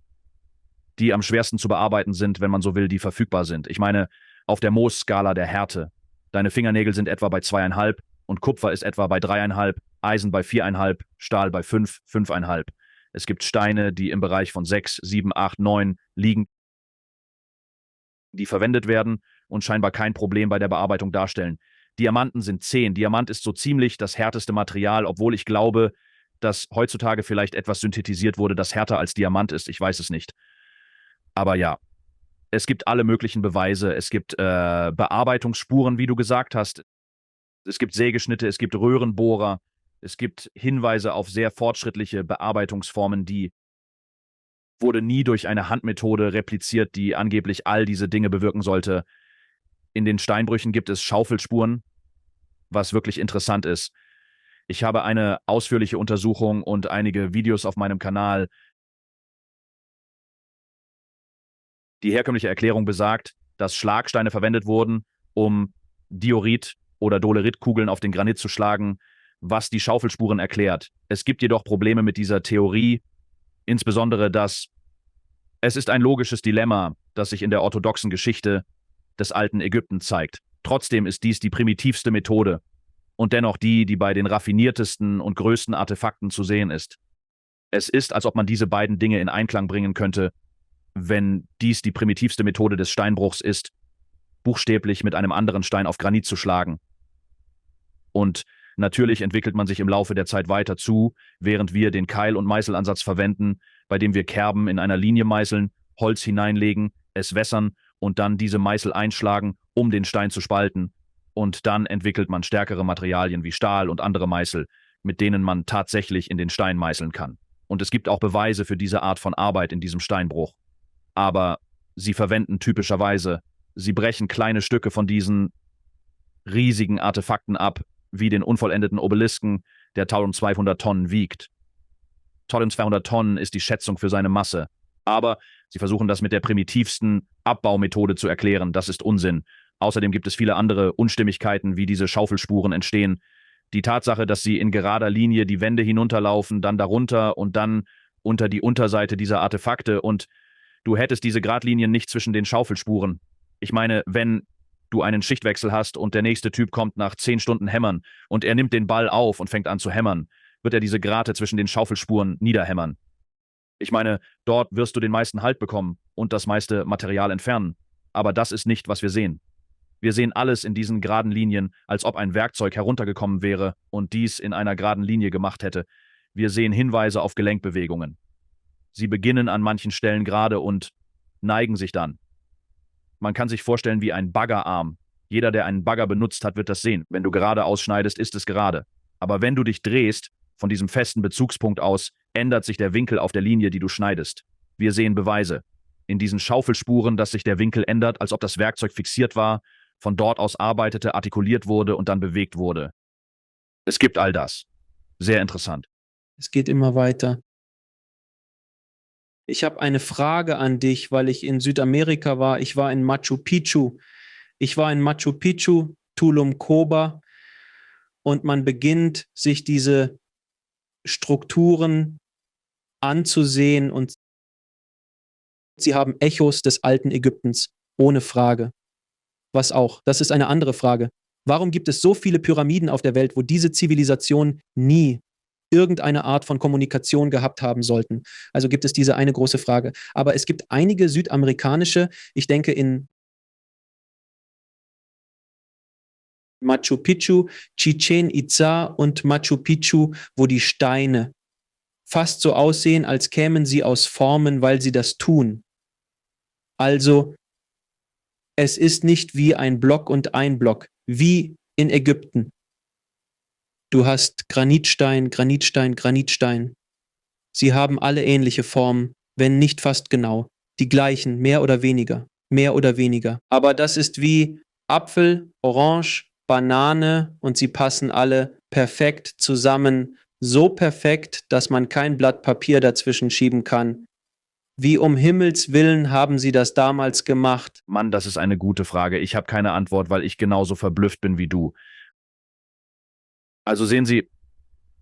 die am schwersten zu bearbeiten sind, wenn man so will, die verfügbar sind. Ich meine, auf der Mohs-Skala der Härte. Deine Fingernägel sind etwa bei 2,5 und Kupfer ist etwa bei 3,5, Eisen bei 4,5, Stahl bei 5, 5,5. Es gibt Steine, die im Bereich von 6, 7, 8, 9 liegen, die verwendet werden und scheinbar kein Problem bei der Bearbeitung darstellen. Diamanten sind 10. Diamant ist so ziemlich das härteste Material, obwohl ich glaube, dass heutzutage vielleicht etwas synthetisiert wurde, das härter als Diamant ist. Ich weiß es nicht. Aber ja, es gibt alle möglichen Beweise. Es gibt Bearbeitungsspuren, wie du gesagt hast. Es gibt Sägeschnitte, es gibt Röhrenbohrer. Es gibt Hinweise auf sehr fortschrittliche Bearbeitungsformen, die wurde nie durch eine Handmethode repliziert, die angeblich all diese Dinge bewirken sollte. In den Steinbrüchen gibt es Schaufelspuren, was wirklich interessant ist. Ich habe eine ausführliche Untersuchung und einige Videos auf meinem Kanal. Die herkömmliche Erklärung besagt, dass Schlagsteine verwendet wurden, um Diorit- oder Doleritkugeln auf den Granit zu schlagen, was die Schaufelspuren erklärt. Es gibt jedoch Probleme mit dieser Theorie, insbesondere dass es ist ein logisches Dilemma, das sich in der orthodoxen Geschichte des alten Ägypten zeigt. Trotzdem ist dies die primitivste Methode und dennoch die, die bei den raffiniertesten und größten Artefakten zu sehen ist. Es ist, als ob man diese beiden Dinge in Einklang bringen könnte, wenn dies die primitivste Methode des Steinbruchs ist, buchstäblich mit einem anderen Stein auf Granit zu schlagen. Und Natürlich entwickelt man sich im Laufe der Zeit weiter zu, während wir den Keil- und Meißelansatz verwenden, bei dem wir Kerben in einer Linie meißeln, Holz hineinlegen, es wässern und dann diese Meißel einschlagen, um den Stein zu spalten. Und dann entwickelt man stärkere Materialien wie Stahl und andere Meißel, mit denen man tatsächlich in den Stein meißeln kann. Und es gibt auch Beweise für diese Art von Arbeit in diesem Steinbruch. Aber sie verwenden typischerweise, sie brechen kleine Stücke von diesen riesigen Artefakten ab, wie den unvollendeten Obelisken, der 1200 Tonnen wiegt. 1200 Tonnen ist die Schätzung für seine Masse. Aber sie versuchen das mit der primitivsten Abbaumethode zu erklären. Das ist Unsinn. Außerdem gibt es viele andere Unstimmigkeiten, wie diese Schaufelspuren entstehen. Die Tatsache, dass sie in gerader Linie die Wände hinunterlaufen, dann darunter und dann unter die Unterseite dieser Artefakte und du hättest diese Gradlinien nicht zwischen den Schaufelspuren. Ich meine, wenn du einen Schichtwechsel hast und der nächste Typ kommt nach 10 Stunden hämmern und er nimmt den Ball auf und fängt an zu hämmern, wird er diese Grate zwischen den Schaufelspuren niederhämmern. Ich meine, dort wirst du den meisten Halt bekommen und das meiste Material entfernen. Aber das ist nicht, was wir sehen. Wir sehen alles in diesen geraden Linien, als ob ein Werkzeug heruntergekommen wäre und dies in einer geraden Linie gemacht hätte. Wir sehen Hinweise auf Gelenkbewegungen. Sie beginnen an manchen Stellen gerade und neigen sich dann. Man kann sich vorstellen wie ein Baggerarm. Jeder, der einen Bagger benutzt hat, wird das sehen. Wenn du gerade ausschneidest, ist es gerade. Aber wenn du dich drehst, von diesem festen Bezugspunkt aus, ändert sich der Winkel auf der Linie, die du schneidest. Wir sehen Beweise. In diesen Schaufelspuren, dass sich der Winkel ändert, als ob das Werkzeug fixiert war, von dort aus arbeitete, artikuliert wurde und dann bewegt wurde. Es gibt all das. Sehr interessant. Es geht immer weiter. Ich habe eine Frage an dich, weil ich in Südamerika war. Ich war in Machu Picchu. Tulum Coba. Und man beginnt, sich diese Strukturen anzusehen und sie haben Echos des alten Ägyptens, ohne Frage. Was auch? Das ist eine andere Frage. Warum gibt es so viele Pyramiden auf der Welt, wo diese Zivilisationen nie irgendeine Art von Kommunikation gehabt haben sollten? Also gibt es diese eine große Frage. Aber es gibt einige südamerikanische, ich denke in Machu Picchu, Chichén Itzá und Machu Picchu, wo die Steine fast so aussehen, als kämen sie aus Formen, weil sie das tun. Also es ist nicht wie ein Block und ein Block, wie in Ägypten. Du hast Granitstein, Granitstein, Granitstein. Sie haben alle ähnliche Formen, wenn nicht fast genau. Die gleichen, mehr oder weniger, mehr oder weniger. Aber das ist wie Apfel, Orange, Banane und sie passen alle perfekt zusammen. So perfekt, dass man kein Blatt Papier dazwischen schieben kann. Wie um Himmels Willen haben Sie das damals gemacht? Mann, das ist eine gute Frage. Ich habe keine Antwort, weil ich genauso verblüfft bin wie du. Also sehen Sie,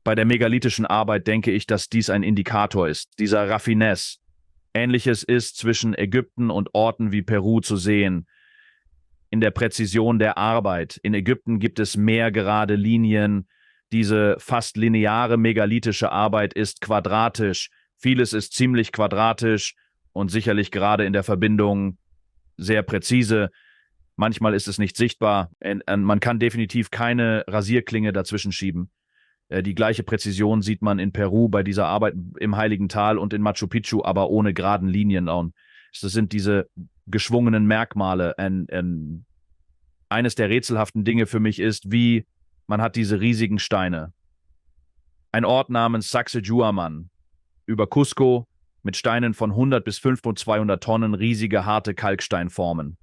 bei der megalithischen Arbeit denke ich, dass dies ein Indikator ist, dieser Raffinesse. Ähnliches ist zwischen Ägypten und Orten wie Peru zu sehen. In der Präzision der Arbeit. In Ägypten gibt es mehr gerade Linien. Diese fast lineare megalithische Arbeit ist quadratisch. Vieles ist ziemlich quadratisch und sicherlich gerade in der Verbindung sehr präzise. Manchmal ist es nicht sichtbar. Man kann definitiv keine Rasierklinge dazwischen schieben. Die gleiche Präzision sieht man in Peru bei dieser Arbeit im Heiligen Tal und in Machu Picchu, aber ohne geraden Linien. Das sind diese geschwungenen Merkmale. Eines der rätselhaften Dinge für mich ist, wie man hat diese riesigen Steine. Ein Ort namens Sacsayhuaman über Cusco mit Steinen von 100 bis 500 Tonnen, riesige, harte Kalksteinformen.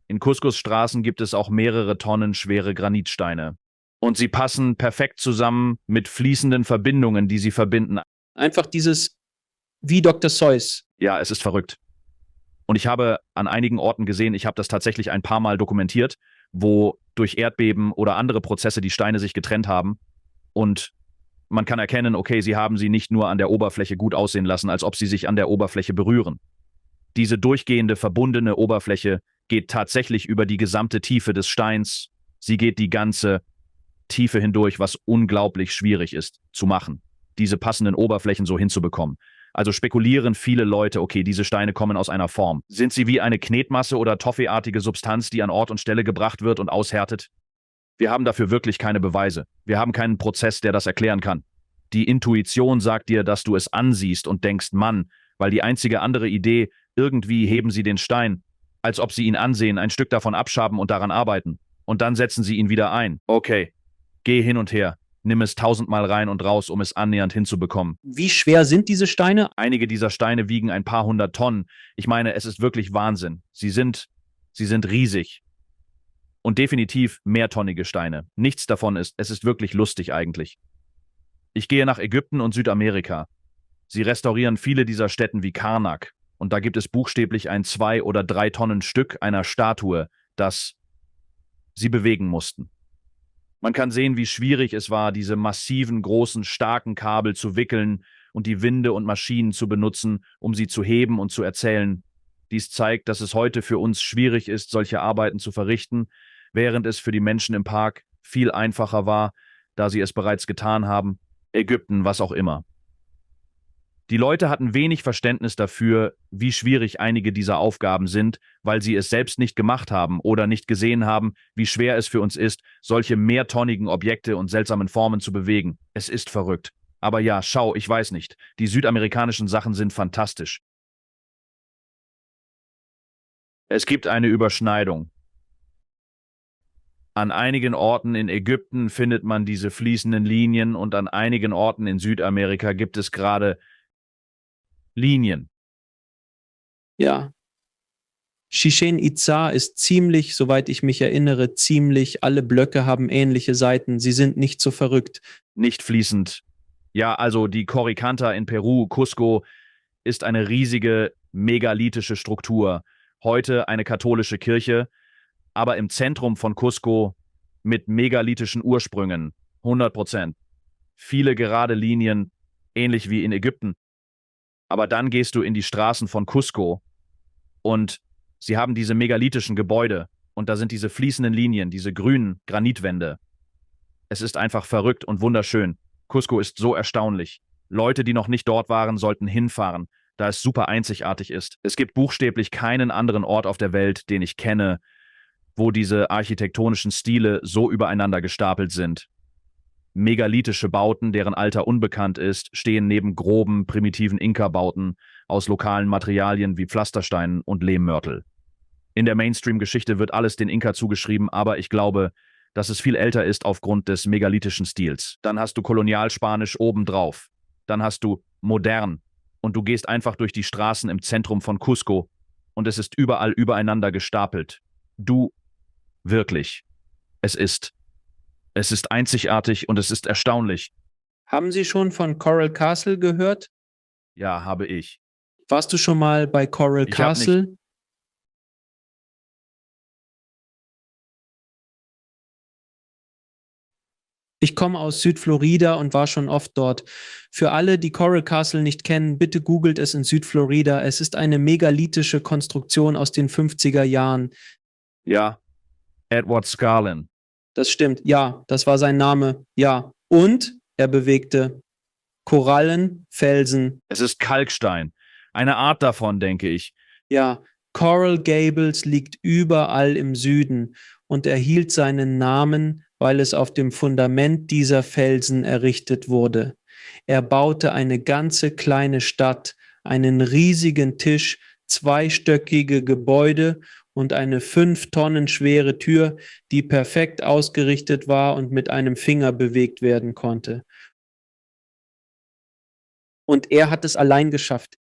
In Cuscos Straßen gibt es auch mehrere Tonnen schwere Granitsteine. Und sie passen perfekt zusammen mit fließenden Verbindungen, die sie verbinden. Einfach dieses, wie Dr. Seuss. Ja, es ist verrückt. Und ich habe an einigen Orten gesehen, ich habe das tatsächlich ein paar Mal dokumentiert, wo durch Erdbeben oder andere Prozesse die Steine sich getrennt haben. Und man kann erkennen, okay, sie haben sie nicht nur an der Oberfläche gut aussehen lassen, als ob sie sich an der Oberfläche berühren. Diese durchgehende, verbundene Oberfläche geht tatsächlich über die gesamte Tiefe des Steins. Sie geht die ganze Tiefe hindurch, was unglaublich schwierig ist zu machen, diese passenden Oberflächen so hinzubekommen. Also spekulieren viele Leute, okay, diese Steine kommen aus einer Form. Sind sie wie eine Knetmasse oder Toffeeartige Substanz, die an Ort und Stelle gebracht wird und aushärtet? Wir haben dafür wirklich keine Beweise. Wir haben keinen Prozess, der das erklären kann. Die Intuition sagt dir, dass du es ansiehst und denkst, Mann, weil die einzige andere Idee, irgendwie heben sie den Stein, als ob sie ihn ansehen, ein Stück davon abschaben und daran arbeiten. Und dann setzen sie ihn wieder ein. Okay, geh hin und her. Nimm es 1000-mal rein und raus, um es annähernd hinzubekommen. Wie schwer sind diese Steine? Einige dieser Steine wiegen ein paar hundert Tonnen. Ich meine, es ist wirklich Wahnsinn. Sie sind riesig. Und definitiv mehrtonnige Steine. Nichts davon es ist wirklich lustig eigentlich. Ich gehe nach Ägypten und Südamerika. Sie restaurieren viele dieser Stätten wie Karnak. Und da gibt es buchstäblich ein 2 oder 3 Tonnen Stück einer Statue, das sie bewegen mussten. Man kann sehen, wie schwierig es war, diese massiven, großen, starken Kabel zu wickeln und die Winde und Maschinen zu benutzen, um sie zu heben und zu erzählen. Dies zeigt, dass es heute für uns schwierig ist, solche Arbeiten zu verrichten, während es für die Menschen im Park viel einfacher war, da sie es bereits getan haben. Ägypten, was auch immer. Die Leute hatten wenig Verständnis dafür, wie schwierig einige dieser Aufgaben sind, weil sie es selbst nicht gemacht haben oder nicht gesehen haben, wie schwer es für uns ist, solche mehrtonnigen Objekte und seltsamen Formen zu bewegen. Es ist verrückt. Aber ja, schau, ich weiß nicht. Die südamerikanischen Sachen sind fantastisch. Es gibt eine Überschneidung. An einigen Orten in Ägypten findet man diese fließenden Linien und an einigen Orten in Südamerika gibt es gerade Linien. Ja. Chichén Itzá ist ziemlich, soweit ich mich erinnere, alle Blöcke haben ähnliche Seiten. Sie sind nicht so verrückt. Nicht fließend. Ja, also die Coricancha in Peru, Cusco, ist eine riesige megalithische Struktur. Heute eine katholische Kirche, aber im Zentrum von Cusco mit megalithischen Ursprüngen. 100%. Viele gerade Linien, ähnlich wie in Ägypten. Aber dann gehst du in die Straßen von Cusco und sie haben diese megalithischen Gebäude und da sind diese fließenden Linien, diese grünen Granitwände. Es ist einfach verrückt und wunderschön. Cusco ist so erstaunlich. Leute, die noch nicht dort waren, sollten hinfahren, da es super einzigartig ist. Es gibt buchstäblich keinen anderen Ort auf der Welt, den ich kenne, wo diese architektonischen Stile so übereinander gestapelt sind. Megalithische Bauten, deren Alter unbekannt ist, stehen neben groben, primitiven Inka-Bauten aus lokalen Materialien wie Pflastersteinen und Lehmmörtel. In der Mainstream-Geschichte wird alles den Inka zugeschrieben, aber ich glaube, dass es viel älter ist aufgrund des megalithischen Stils. Dann hast du Kolonialspanisch obendrauf. Dann hast du modern. Und du gehst einfach durch die Straßen im Zentrum von Cusco und es ist überall übereinander gestapelt. Wirklich. Es ist einzigartig und es ist erstaunlich. Haben Sie schon von Coral Castle gehört? Ja, habe ich. Warst du schon mal bei Coral Castle? Ich komme aus Südflorida und war schon oft dort. Für alle, die Coral Castle nicht kennen, bitte googelt es in Südflorida. Es ist eine megalithische Konstruktion aus den 50er Jahren. Ja, Edward Scarlin. Das stimmt, ja, das war sein Name, ja. Und er bewegte Korallen, Felsen. Es ist Kalkstein. Eine Art davon, denke ich. Ja, Coral Gables liegt überall im Süden und erhielt seinen Namen, weil es auf dem Fundament dieser Felsen errichtet wurde. Er baute eine ganze kleine Stadt, einen riesigen Tisch, zweistöckige Gebäude und eine 5 Tonnen schwere Tür, die perfekt ausgerichtet war und mit einem Finger bewegt werden konnte. Und er hat es allein geschafft.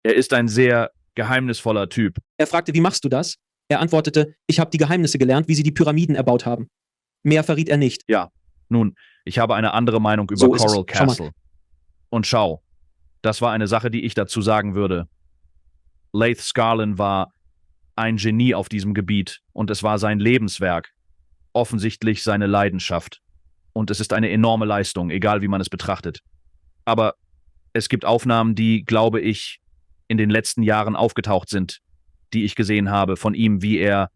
Er ist ein sehr geheimnisvoller Typ. Er fragte, wie machst du das? Er antwortete, ich habe die Geheimnisse gelernt, wie sie die Pyramiden erbaut haben. Mehr verriet er nicht. Ja, nun, ich habe eine andere Meinung über So ist es. Coral Schau mal. Castle. Und schau, das war eine Sache, die ich dazu sagen würde. Laith Scarlin war ein Genie auf diesem Gebiet und es war sein Lebenswerk, offensichtlich seine Leidenschaft. Und es ist eine enorme Leistung, egal wie man es betrachtet. Aber es gibt Aufnahmen, die, glaube ich, in den letzten Jahren aufgetaucht sind, die ich gesehen habe von ihm, wie er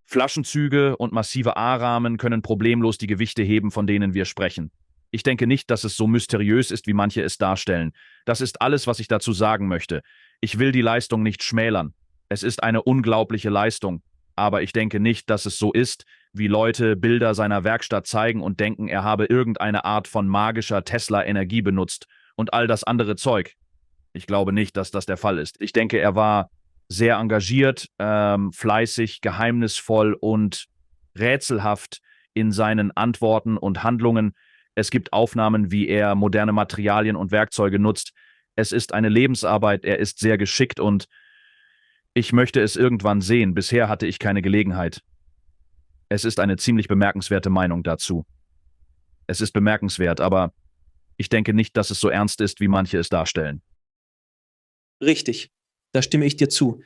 Flaschenzüge und massive A-Rahmen können problemlos die Gewichte heben, von denen wir sprechen. Ich denke nicht, dass es so mysteriös ist, wie manche es darstellen. Das ist alles, was ich dazu sagen möchte. Ich will die Leistung nicht schmälern. Es ist eine unglaubliche Leistung. Aber ich denke nicht, dass es so ist, wie Leute Bilder seiner Werkstatt zeigen und denken, er habe irgendeine Art von magischer Tesla-Energie benutzt und all das andere Zeug. Ich glaube nicht, dass das der Fall ist. Ich denke, er war sehr engagiert, fleißig, geheimnisvoll und rätselhaft in seinen Antworten und Handlungen. Es gibt Aufnahmen, wie er moderne Materialien und Werkzeuge nutzt. Es ist eine Lebensarbeit, er ist sehr geschickt und ich möchte es irgendwann sehen. Bisher hatte ich keine Gelegenheit. Es ist eine ziemlich bemerkenswerte Meinung dazu. Es ist bemerkenswert, aber ich denke nicht, dass es so ernst ist, wie manche es darstellen. Richtig, da stimme ich dir zu.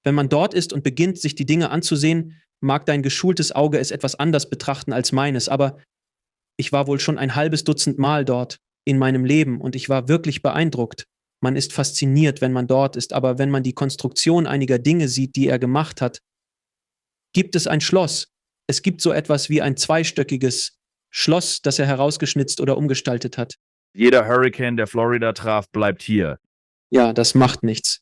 Wenn man dort ist und beginnt, sich die Dinge anzusehen, mag dein geschultes Auge es etwas anders betrachten als meines, aber ich war wohl schon ein halbes Dutzend Mal dort in meinem Leben und ich war wirklich beeindruckt. Man ist fasziniert, wenn man dort ist, aber wenn man die Konstruktion einiger Dinge sieht, die er gemacht hat, gibt es ein Schloss. Es gibt so etwas wie ein zweistöckiges Schloss, das er herausgeschnitzt oder umgestaltet hat. Jeder Hurricane, der Florida traf, bleibt hier. Ja, das macht nichts.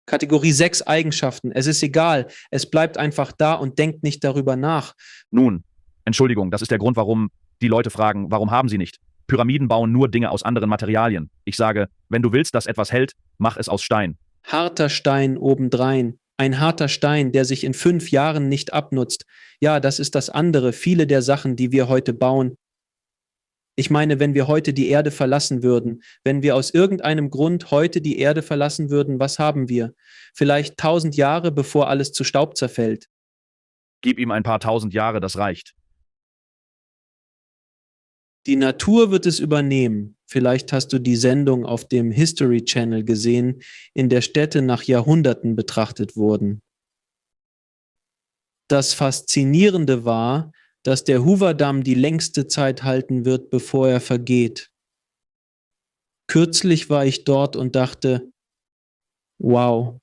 Kategorie 6 Eigenschaften. Es ist egal. Es bleibt einfach da und denkt nicht darüber nach. Nun, Entschuldigung, das ist der Grund, warum die Leute fragen, warum haben sie nicht? Pyramiden bauen nur Dinge aus anderen Materialien. Ich sage, wenn du willst, dass etwas hält, mach es aus Stein. Harter Stein obendrein. Ein harter Stein, der sich in 5 Jahren nicht abnutzt. Ja, das ist das andere. Viele der Sachen, die wir heute bauen. Ich meine, wenn wir heute die Erde verlassen würden, wenn wir aus irgendeinem Grund heute die Erde verlassen würden, was haben wir? Vielleicht 1000 Jahre, bevor alles zu Staub zerfällt. Gib ihm ein paar tausend Jahre, das reicht. Die Natur wird es übernehmen. Vielleicht hast du die Sendung auf dem History Channel gesehen, in der Städte nach Jahrhunderten betrachtet wurden. Das Faszinierende war, dass der Hoover-Damm die längste Zeit halten wird, bevor er vergeht. Kürzlich war ich dort und dachte, wow,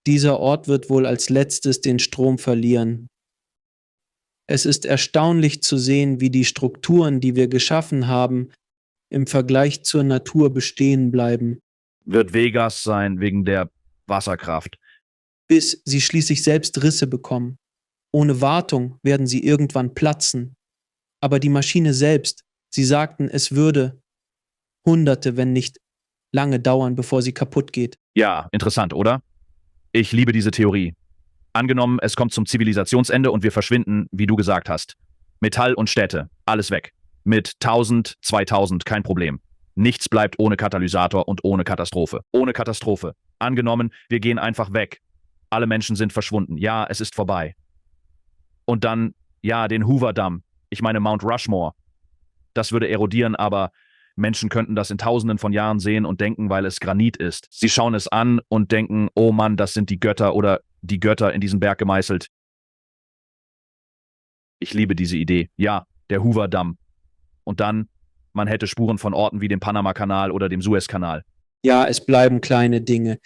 dieser Ort wird wohl als letztes den Strom verlieren. Es ist erstaunlich zu sehen, wie die Strukturen, die wir geschaffen haben, im Vergleich zur Natur bestehen bleiben. Wird Vegas sein wegen der Wasserkraft. Bis sie schließlich selbst Risse bekommen. Ohne Wartung werden sie irgendwann platzen. Aber die Maschine selbst, sie sagten, es würde Hunderte, wenn nicht lange dauern, bevor sie kaputt geht. Ja, interessant, oder? Ich liebe diese Theorie. Angenommen, es kommt zum Zivilisationsende und wir verschwinden, wie du gesagt hast. Metall und Städte, alles weg. Mit 1000, 2000, kein Problem. Nichts bleibt ohne Katalysator und ohne Katastrophe. Ohne Katastrophe. Angenommen, wir gehen einfach weg. Alle Menschen sind verschwunden. Ja, es ist vorbei. Und dann, ja, den Hoover-Damm. Ich meine Mount Rushmore. Das würde erodieren, aber Menschen könnten das in Tausenden von Jahren sehen und denken, weil es Granit ist. Sie schauen es an und denken, oh Mann, das sind die Götter oder die Götter in diesen Berg gemeißelt. Ich liebe diese Idee. Ja, der Hoover-Damm. Und dann, man hätte Spuren von Orten wie dem Panama-Kanal oder dem Suezkanal. Ja, es bleiben kleine Dinge.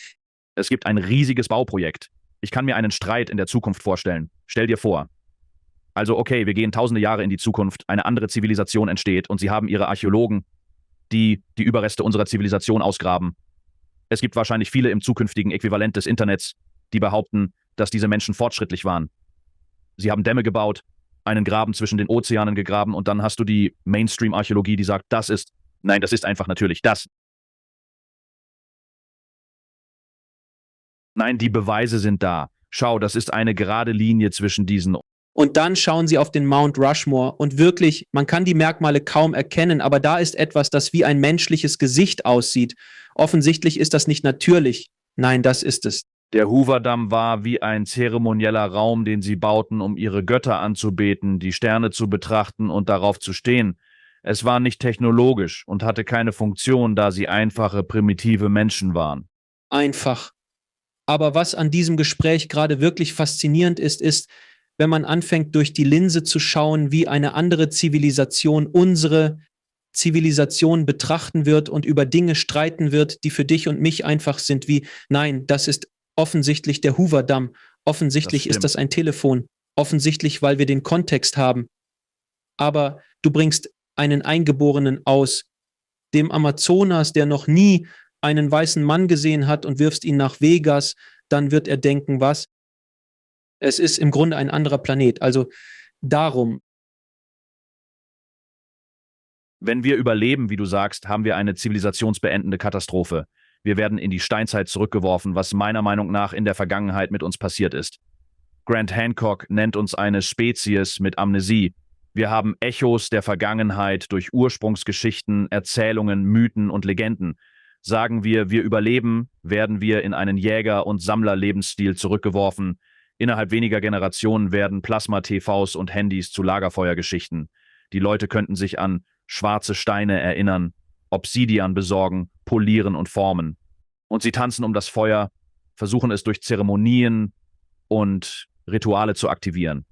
Es gibt ein riesiges Bauprojekt. Ich kann mir einen Streit in der Zukunft vorstellen. Stell dir vor. Also okay, wir gehen tausende Jahre in die Zukunft, eine andere Zivilisation entsteht und sie haben ihre Archäologen, die die Überreste unserer Zivilisation ausgraben. Es gibt wahrscheinlich viele im zukünftigen Äquivalent des Internets, die behaupten, dass diese Menschen fortschrittlich waren. Sie haben Dämme gebaut, einen Graben zwischen den Ozeanen gegraben und dann hast du die Mainstream-Archäologie, die sagt, das ist einfach natürlich das. Nein, die Beweise sind da. Schau, das ist eine gerade Linie zwischen diesen. Und dann schauen sie auf den Mount Rushmore und wirklich, man kann die Merkmale kaum erkennen, aber da ist etwas, das wie ein menschliches Gesicht aussieht. Offensichtlich ist das nicht natürlich. Nein, das ist es. Der Hoover-Damm war wie ein zeremonieller Raum, den sie bauten, um ihre Götter anzubeten, die Sterne zu betrachten und darauf zu stehen. Es war nicht technologisch und hatte keine Funktion, da sie einfache, primitive Menschen waren. Einfach. Aber was an diesem Gespräch gerade wirklich faszinierend ist, wenn man anfängt, durch die Linse zu schauen, wie eine andere Zivilisation unsere Zivilisation betrachten wird und über Dinge streiten wird, die für dich und mich einfach sind, wie, nein, das ist offensichtlich der Hoover-Damm, offensichtlich ist das ein Telefon, offensichtlich, weil wir den Kontext haben. Aber du bringst einen Eingeborenen aus dem Amazonas, der noch nie einen weißen Mann gesehen hat und wirfst ihn nach Vegas, dann wird er denken, was? Es ist im Grunde ein anderer Planet. Also darum. Wenn wir überleben, wie du sagst, haben wir eine zivilisationsbeendende Katastrophe. Wir werden in die Steinzeit zurückgeworfen, was meiner Meinung nach in der Vergangenheit mit uns passiert ist. Grant Hancock nennt uns eine Spezies mit Amnesie. Wir haben Echos der Vergangenheit durch Ursprungsgeschichten, Erzählungen, Mythen und Legenden. Sagen wir überleben, werden wir in einen Jäger- und Sammlerlebensstil zurückgeworfen. Innerhalb weniger Generationen werden Plasma-TVs und Handys zu Lagerfeuergeschichten. Die Leute könnten sich an schwarze Steine erinnern, Obsidian besorgen, polieren und formen. Und sie tanzen um das Feuer, versuchen es durch Zeremonien und Rituale zu aktivieren.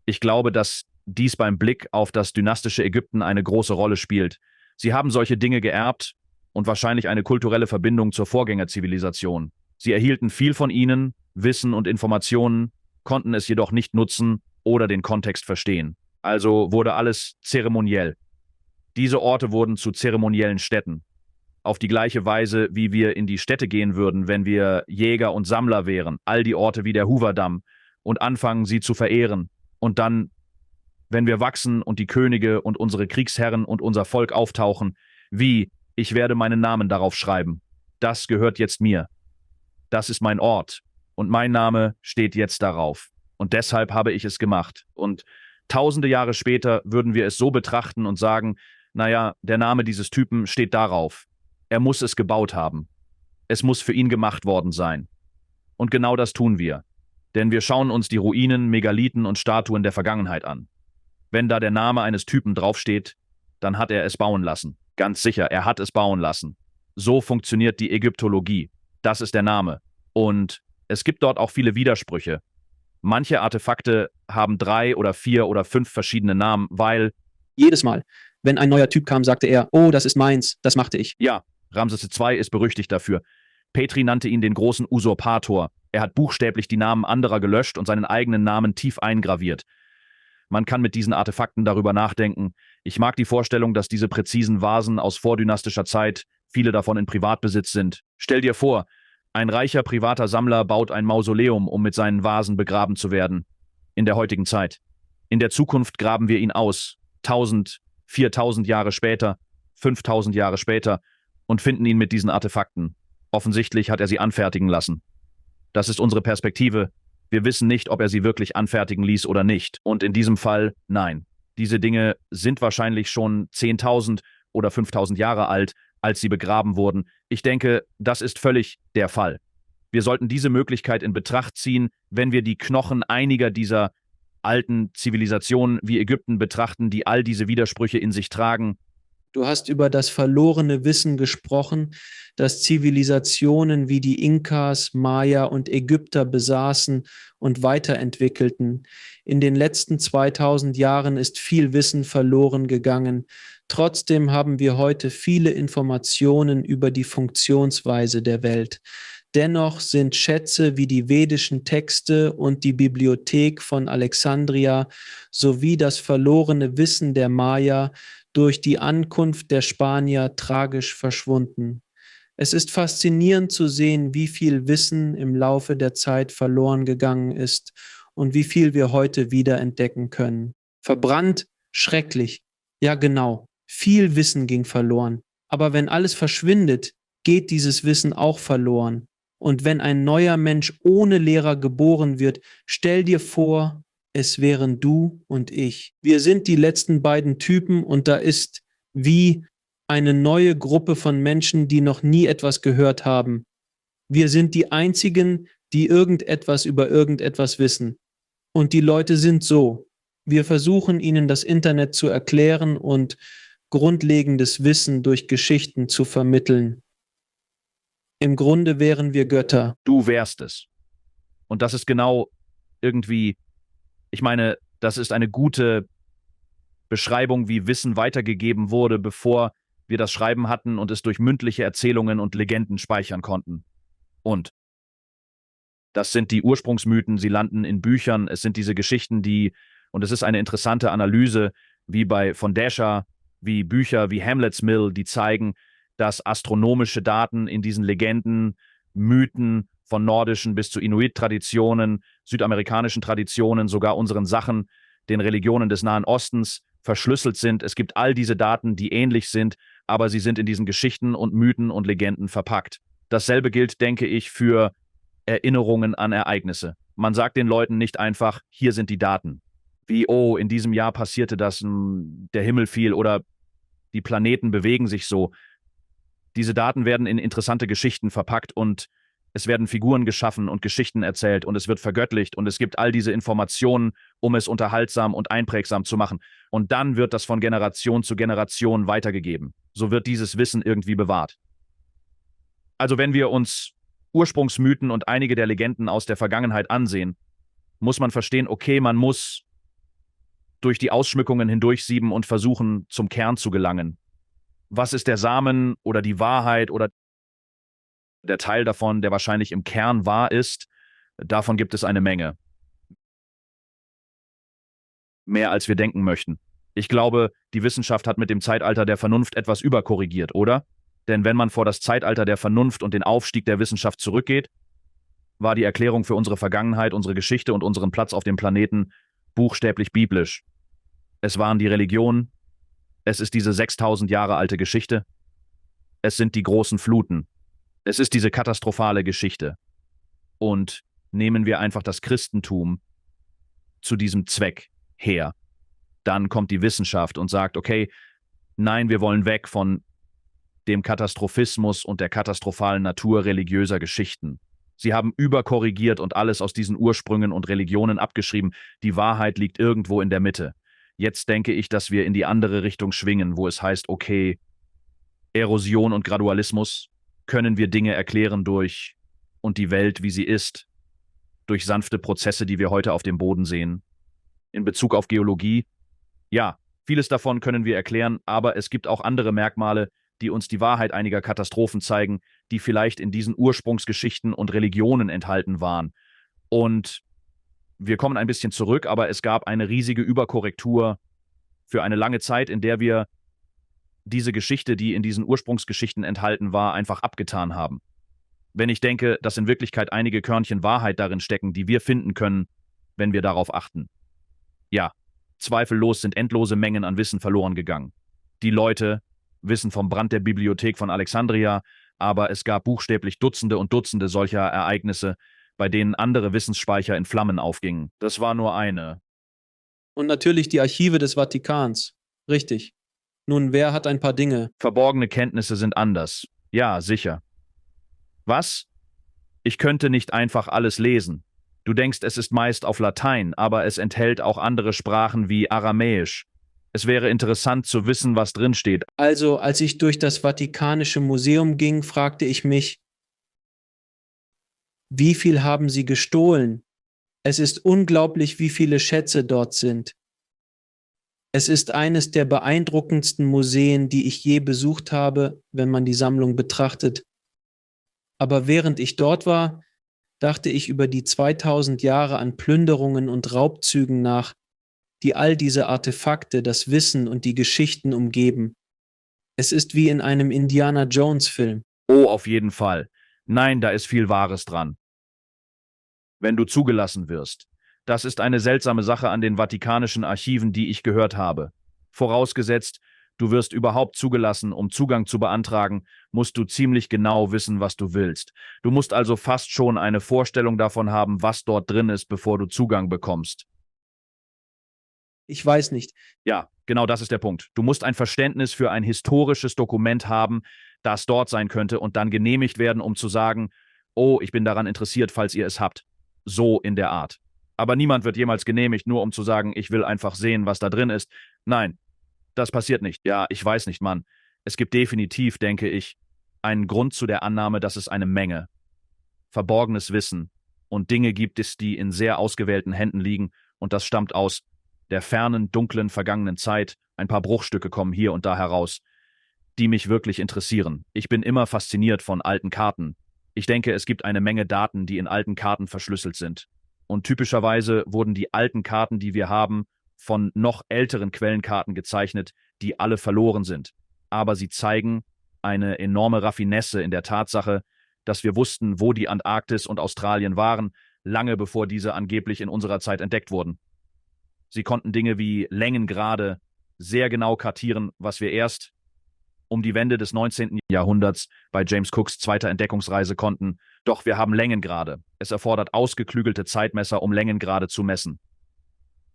Ich glaube, dass dies beim Blick auf das dynastische Ägypten eine große Rolle spielt. Sie haben solche Dinge geerbt und wahrscheinlich eine kulturelle Verbindung zur Vorgängerzivilisation. Sie erhielten viel von ihnen, Wissen und Informationen, konnten es jedoch nicht nutzen oder den Kontext verstehen. Also wurde alles zeremoniell. Diese Orte wurden zu zeremoniellen Stätten. Auf die gleiche Weise, wie wir in die Städte gehen würden, wenn wir Jäger und Sammler wären, all die Orte wie der Hoover-Damm, und anfangen, sie zu verehren. Und dann, wenn wir wachsen und die Könige und unsere Kriegsherren und unser Volk auftauchen, wie, ich werde meinen Namen darauf schreiben. Das gehört jetzt mir. Das ist mein Ort. Und mein Name steht jetzt darauf. Und deshalb habe ich es gemacht. Und tausende Jahre später würden wir es so betrachten und sagen, naja, der Name dieses Typen steht darauf. Er muss es gebaut haben. Es muss für ihn gemacht worden sein. Und genau das tun wir. Denn wir schauen uns die Ruinen, Megalithen und Statuen der Vergangenheit an. Wenn da der Name eines Typen draufsteht, dann hat er es bauen lassen. Ganz sicher, er hat es bauen lassen. So funktioniert die Ägyptologie. Das ist der Name. Und es gibt dort auch viele Widersprüche. Manche Artefakte haben 3 oder 4 oder 5 verschiedene Namen, weil Jedes Mal, wenn ein neuer Typ kam, sagte er, oh, das ist meins, das machte ich. ja, Ramses II ist berüchtigt dafür. Petri nannte ihn den großen Usurpator. Er hat buchstäblich die Namen anderer gelöscht und seinen eigenen Namen tief eingraviert. Man kann mit diesen Artefakten darüber nachdenken. Ich mag die Vorstellung, dass diese präzisen Vasen aus vordynastischer Zeit, viele davon in Privatbesitz sind. Stell dir vor, ein reicher privater Sammler baut ein Mausoleum, um mit seinen Vasen begraben zu werden. In der heutigen Zeit. In der Zukunft graben wir ihn aus. 1000, 4000 Jahre später, 5000 Jahre später und finden ihn mit diesen Artefakten. Offensichtlich hat er sie anfertigen lassen. Das ist unsere Perspektive. Wir wissen nicht, ob er sie wirklich anfertigen ließ oder nicht. Und in diesem Fall, nein. Diese Dinge sind wahrscheinlich schon 10.000 oder 5.000 Jahre alt, als sie begraben wurden. Ich denke, das ist völlig der Fall. Wir sollten diese Möglichkeit in Betracht ziehen, wenn wir die Knochen einiger dieser alten Zivilisationen wie Ägypten betrachten, die all diese Widersprüche in sich tragen. Du hast über das verlorene Wissen gesprochen, das Zivilisationen wie die Inkas, Maya und Ägypter besaßen und weiterentwickelten. In den letzten 2000 Jahren ist viel Wissen verloren gegangen. Trotzdem haben wir heute viele Informationen über die Funktionsweise der Welt. Dennoch sind Schätze wie die vedischen Texte und die Bibliothek von Alexandria sowie das verlorene Wissen der Maya durch die Ankunft der Spanier tragisch verschwunden. Es ist faszinierend zu sehen, wie viel Wissen im Laufe der Zeit verloren gegangen ist und wie viel wir heute wieder entdecken können. Verbrannt, schrecklich. Ja, genau. Viel Wissen ging verloren. Aber wenn alles verschwindet, geht dieses Wissen auch verloren. Und wenn ein neuer Mensch ohne Lehrer geboren wird, stell dir vor, es wären du und ich. Wir sind die letzten beiden Typen und da ist wie eine neue Gruppe von Menschen, die noch nie etwas gehört haben. Wir sind die Einzigen, die irgendetwas über irgendetwas wissen. Und die Leute sind so. Wir versuchen ihnen das Internet zu erklären und grundlegendes Wissen durch Geschichten zu vermitteln. Im Grunde wären wir Götter. Du wärst es. Und das ist genau irgendwie, ich meine, das ist eine gute Beschreibung, wie Wissen weitergegeben wurde, bevor wir das Schreiben hatten und es durch mündliche Erzählungen und Legenden speichern konnten. Und das sind die Ursprungsmythen, sie landen in Büchern, es sind diese Geschichten, und es ist eine interessante Analyse, wie von Daescher, wie Bücher wie Hamlet's Mill, die zeigen, dass astronomische Daten in diesen Legenden, Mythen von nordischen bis zu Inuit-Traditionen südamerikanischen Traditionen, sogar unseren Sachen, den Religionen des Nahen Ostens verschlüsselt sind. Es gibt all diese Daten, die ähnlich sind, aber sie sind in diesen Geschichten und Mythen und Legenden verpackt. Dasselbe gilt, denke ich, für Erinnerungen an Ereignisse. Man sagt den Leuten nicht einfach, hier sind die Daten. Wie, oh, in diesem Jahr passierte das, der Himmel fiel oder die Planeten bewegen sich so. Diese Daten werden in interessante Geschichten verpackt und es werden Figuren geschaffen und Geschichten erzählt und es wird vergöttlicht und es gibt all diese Informationen, um es unterhaltsam und einprägsam zu machen. Und dann wird das von Generation zu Generation weitergegeben. So wird dieses Wissen irgendwie bewahrt. Also wenn wir uns Ursprungsmythen und einige der Legenden aus der Vergangenheit ansehen, muss man verstehen, okay, man muss durch die Ausschmückungen hindurchsieben und versuchen, zum Kern zu gelangen. Was ist der Samen oder die Wahrheit oder der Teil davon, der wahrscheinlich im Kern wahr ist? Davon gibt es eine Menge. Mehr als wir denken möchten. Ich glaube, die Wissenschaft hat mit dem Zeitalter der Vernunft etwas überkorrigiert, oder? Denn wenn man vor das Zeitalter der Vernunft und den Aufstieg der Wissenschaft zurückgeht, war die Erklärung für unsere Vergangenheit, unsere Geschichte und unseren Platz auf dem Planeten buchstäblich biblisch. Es waren die Religionen, es ist diese 6000 Jahre alte Geschichte, es sind die großen Fluten, es ist diese katastrophale Geschichte. Und nehmen wir einfach das Christentum zu diesem Zweck her. Dann kommt die Wissenschaft und sagt, okay, nein, wir wollen weg von dem Katastrophismus und der katastrophalen Natur religiöser Geschichten. Sie haben überkorrigiert und alles aus diesen Ursprüngen und Religionen abgeschrieben. Die Wahrheit liegt irgendwo in der Mitte. Jetzt denke ich, dass wir in die andere Richtung schwingen, wo es heißt, okay, Erosion und Gradualismus, können wir Dinge erklären durch und die Welt, wie sie ist, durch sanfte Prozesse, die wir heute auf dem Boden sehen. In Bezug auf Geologie, ja, vieles davon können wir erklären, aber es gibt auch andere Merkmale, die uns die Wahrheit einiger Katastrophen zeigen, die vielleicht in diesen Ursprungsgeschichten und Religionen enthalten waren. Und wir kommen ein bisschen zurück, aber es gab eine riesige Überkorrektur für eine lange Zeit, in der wir diese Geschichte, die in diesen Ursprungsgeschichten enthalten war, einfach abgetan haben. Wenn ich denke, dass in Wirklichkeit einige Körnchen Wahrheit darin stecken, die wir finden können, wenn wir darauf achten. Ja, zweifellos sind endlose Mengen an Wissen verloren gegangen. Die Leute wissen vom Brand der Bibliothek von Alexandria, aber es gab buchstäblich Dutzende und Dutzende solcher Ereignisse, bei denen andere Wissensspeicher in Flammen aufgingen. Das war nur eine. Und natürlich die Archive des Vatikans. Richtig. Nun, wer hat ein paar Dinge? Verborgene Kenntnisse sind anders. Ja, sicher. Was? Ich könnte nicht einfach alles lesen. Du denkst, es ist meist auf Latein, aber es enthält auch andere Sprachen wie Aramäisch. Es wäre interessant zu wissen, was drin steht. Also, als ich durch das Vatikanische Museum ging, fragte ich mich, wie viel haben sie gestohlen? Es ist unglaublich, wie viele Schätze dort sind. Es ist eines der beeindruckendsten Museen, die ich je besucht habe, wenn man die Sammlung betrachtet. Aber während ich dort war, dachte ich über die 2000 Jahre an Plünderungen und Raubzügen nach, die all diese Artefakte, das Wissen und die Geschichten umgeben. Es ist wie in einem Indiana Jones-Film. Oh, auf jeden Fall. Nein, da ist viel Wahres dran. Wenn du zugelassen wirst. Das ist eine seltsame Sache an den vatikanischen Archiven, die ich gehört habe. Vorausgesetzt, du wirst überhaupt zugelassen, um Zugang zu beantragen, musst du ziemlich genau wissen, was du willst. Du musst also fast schon eine Vorstellung davon haben, was dort drin ist, bevor du Zugang bekommst. Ich weiß nicht. Ja, genau das ist der Punkt. Du musst ein Verständnis für ein historisches Dokument haben, das dort sein könnte und dann genehmigt werden, um zu sagen, oh, ich bin daran interessiert, falls ihr es habt. So in der Art. Aber niemand wird jemals genehmigt, nur um zu sagen, ich will einfach sehen, was da drin ist. Nein, das passiert nicht. Ja, ich weiß nicht, Mann. Es gibt definitiv, denke ich, einen Grund zu der Annahme, dass es eine Menge verborgenes Wissen und Dinge gibt es, die in sehr ausgewählten Händen liegen und das stammt aus der fernen, dunklen, vergangenen Zeit. Ein paar Bruchstücke kommen hier und da heraus, die mich wirklich interessieren. Ich bin immer fasziniert von alten Karten. Ich denke, es gibt eine Menge Daten, die in alten Karten verschlüsselt sind. Und typischerweise wurden die alten Karten, die wir haben, von noch älteren Quellenkarten gezeichnet, die alle verloren sind. Aber sie zeigen eine enorme Raffinesse in der Tatsache, dass wir wussten, wo die Antarktis und Australien waren, lange bevor diese angeblich in unserer Zeit entdeckt wurden. Sie konnten Dinge wie Längengrade sehr genau kartieren, was wir erst um die Wende des 19. Jahrhunderts bei James Cooks zweiter Entdeckungsreise konnten. Doch wir haben Längengrade. Es erfordert ausgeklügelte Zeitmesser, um Längengrade zu messen.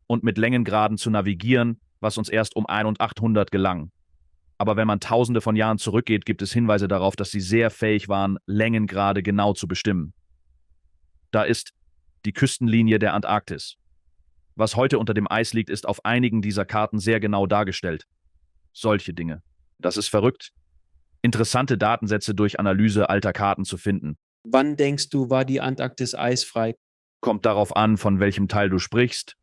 Und mit Längengraden zu navigieren, was uns erst um 1800 gelang. Aber wenn man Tausende von Jahren zurückgeht, gibt es Hinweise darauf, dass sie sehr fähig waren, Längengrade genau zu bestimmen. Da ist die Küstenlinie der Antarktis. Was heute unter dem Eis liegt, ist auf einigen dieser Karten sehr genau dargestellt. Solche Dinge. Das ist verrückt. Interessante Datensätze durch Analyse alter Karten zu finden. Wann denkst du, war die Antarktis eisfrei? Kommt darauf an, von welchem Teil du sprichst.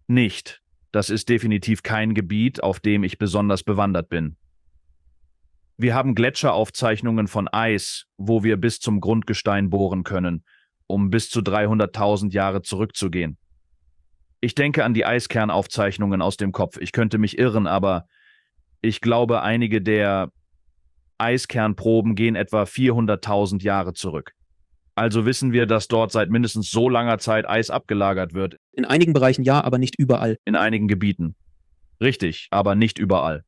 Nicht. Das ist definitiv kein Gebiet, auf dem ich besonders bewandert bin. Wir haben Gletscheraufzeichnungen von Eis, wo wir bis zum Grundgestein bohren können, um bis zu 300.000 Jahre zurückzugehen. Ich denke an die Eiskernaufzeichnungen aus dem Kopf. Ich könnte mich irren, aber ich glaube, einige der Eiskernproben gehen etwa 400.000 Jahre zurück. Also wissen wir, dass dort seit mindestens so langer Zeit Eis abgelagert wird. In einigen Bereichen ja, aber nicht überall. In einigen Gebieten. Richtig, aber nicht überall.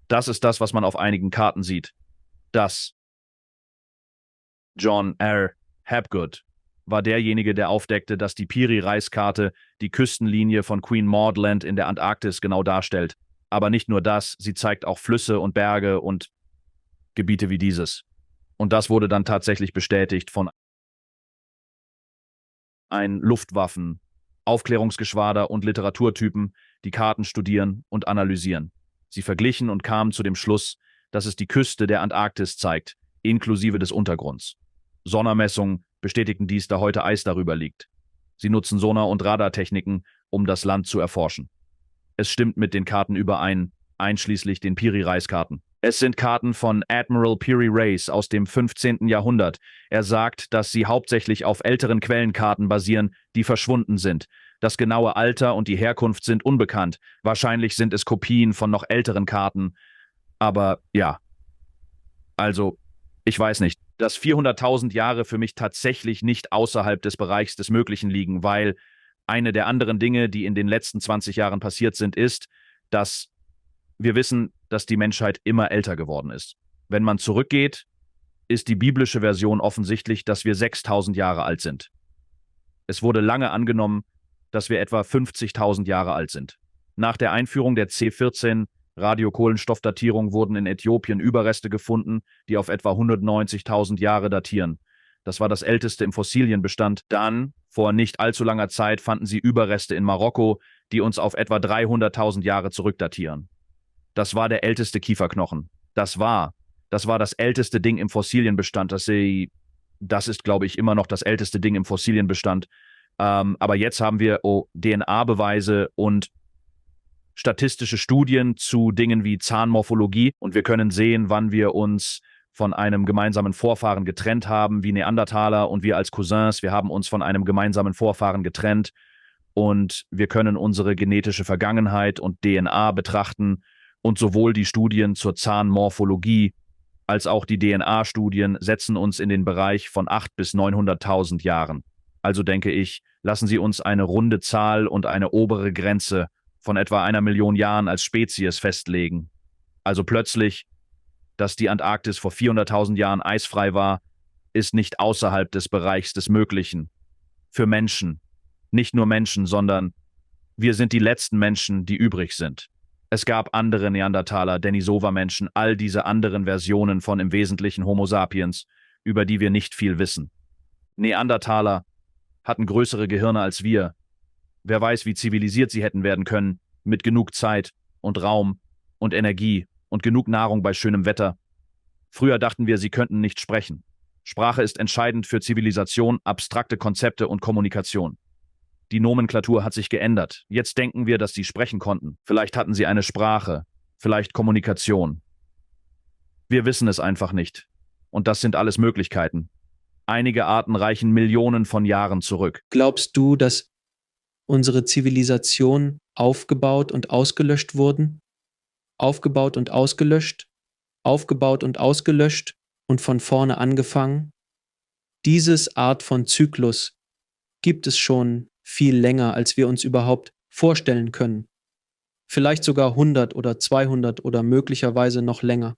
Das ist das, was man auf einigen Karten sieht. Das. John R. Hapgood war derjenige, der aufdeckte, dass die Piri-Reis-Karte die Küstenlinie von Queen Maud Land in der Antarktis genau darstellt. Aber nicht nur das, sie zeigt auch Flüsse und Berge und Gebiete wie dieses. Und das wurde dann tatsächlich bestätigt von ein Luftwaffen, Aufklärungsgeschwader und Literaturtypen, die Karten studieren und analysieren. Sie verglichen und kamen zu dem Schluss, dass es die Küste der Antarktis zeigt, inklusive des Untergrunds. Sonarmessungen bestätigten dies, da heute Eis darüber liegt. Sie nutzen Sonar- und Radartechniken, um das Land zu erforschen. Es stimmt mit den Karten überein, einschließlich den Piri-Reis-Karten. Es sind Karten von Admiral Piri Reis aus dem 15. Jahrhundert. Er sagt, dass sie hauptsächlich auf älteren Quellenkarten basieren, die verschwunden sind. Das genaue Alter und die Herkunft sind unbekannt. Wahrscheinlich sind es Kopien von noch älteren Karten. Aber ja. Also, ich weiß nicht, dass 400.000 Jahre für mich tatsächlich nicht außerhalb des Bereichs des Möglichen liegen, weil eine der anderen Dinge, die in den letzten 20 Jahren passiert sind, ist, dass wir wissen, dass die Menschheit immer älter geworden ist. Wenn man zurückgeht, ist die biblische Version offensichtlich, dass wir 6.000 Jahre alt sind. Es wurde lange angenommen, dass wir etwa 50.000 Jahre alt sind. Nach der Einführung der C14 Radiokohlenstoffdatierung wurden in Äthiopien Überreste gefunden, die auf etwa 190.000 Jahre datieren. Das war das älteste im Fossilienbestand. Dann, vor nicht allzu langer Zeit, fanden sie Überreste in Marokko, die uns auf etwa 300.000 Jahre zurückdatieren. Das war der älteste Kieferknochen. Das war das älteste Ding im Fossilienbestand. Das ist, glaube ich, immer noch das älteste Ding im Fossilienbestand. Aber jetzt haben wir DNA-Beweise und statistische Studien zu Dingen wie Zahnmorphologie und wir können sehen, wann wir uns von einem gemeinsamen Vorfahren getrennt haben, wie Neandertaler und wir als Cousins, wir haben uns von einem gemeinsamen Vorfahren getrennt und wir können unsere genetische Vergangenheit und DNA betrachten und sowohl die Studien zur Zahnmorphologie als auch die DNA-Studien setzen uns in den Bereich von 800.000 bis 900.000 Jahren. Also denke ich, lassen Sie uns eine runde Zahl und eine obere Grenze von etwa 1 Million Jahren als Spezies festlegen. Also plötzlich, dass die Antarktis vor 400.000 Jahren eisfrei war, ist nicht außerhalb des Bereichs des Möglichen. Für Menschen. Nicht nur Menschen, sondern wir sind die letzten Menschen, die übrig sind. Es gab andere Neandertaler, Denisova-Menschen, all diese anderen Versionen von im Wesentlichen Homo sapiens, über die wir nicht viel wissen. Neandertaler hatten größere Gehirne als wir. Wer weiß, wie zivilisiert sie hätten werden können, mit genug Zeit und Raum und Energie und genug Nahrung bei schönem Wetter. Früher dachten wir, sie könnten nicht sprechen. Sprache ist entscheidend für Zivilisation, abstrakte Konzepte und Kommunikation. Die Nomenklatur hat sich geändert. Jetzt denken wir, dass sie sprechen konnten. Vielleicht hatten sie eine Sprache, vielleicht Kommunikation. Wir wissen es einfach nicht. Und das sind alles Möglichkeiten. Einige Arten reichen Millionen von Jahren zurück. Glaubst du, dass unsere Zivilisation aufgebaut und ausgelöscht wurden? Aufgebaut und ausgelöscht? Aufgebaut und ausgelöscht und von vorne angefangen? Dieses Art von Zyklus gibt es schon viel länger, als wir uns überhaupt vorstellen können. Vielleicht sogar 100 oder 200 oder möglicherweise noch länger.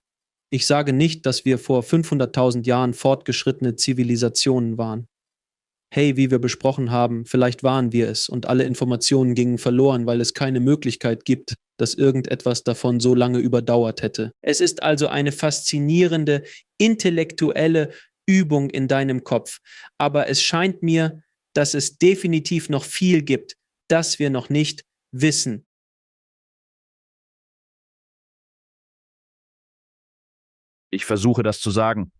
Ich sage nicht, dass wir vor 500.000 Jahren fortgeschrittene Zivilisationen waren. Hey, wie wir besprochen haben, vielleicht waren wir es und alle Informationen gingen verloren, weil es keine Möglichkeit gibt, dass irgendetwas davon so lange überdauert hätte. Es ist also eine faszinierende, intellektuelle Übung in deinem Kopf. Aber es scheint mir, dass es definitiv noch viel gibt, das wir noch nicht wissen. Ich versuche das zu sagen.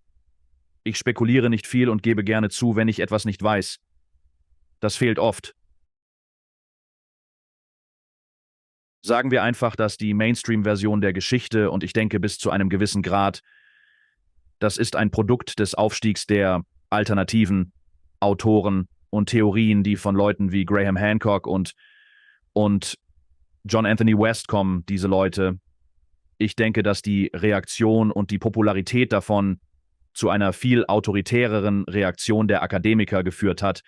Ich spekuliere nicht viel und gebe gerne zu, wenn ich etwas nicht weiß. Das fehlt oft. Sagen wir einfach, dass die Mainstream-Version der Geschichte, und ich denke bis zu einem gewissen Grad, das ist ein Produkt des Aufstiegs der alternativen Autoren und Theorien, die von Leuten wie Graham Hancock und John Anthony West kommen, diese Leute. Ich denke, dass die Reaktion und die Popularität davon zu einer viel autoritäreren Reaktion der Akademiker geführt hat,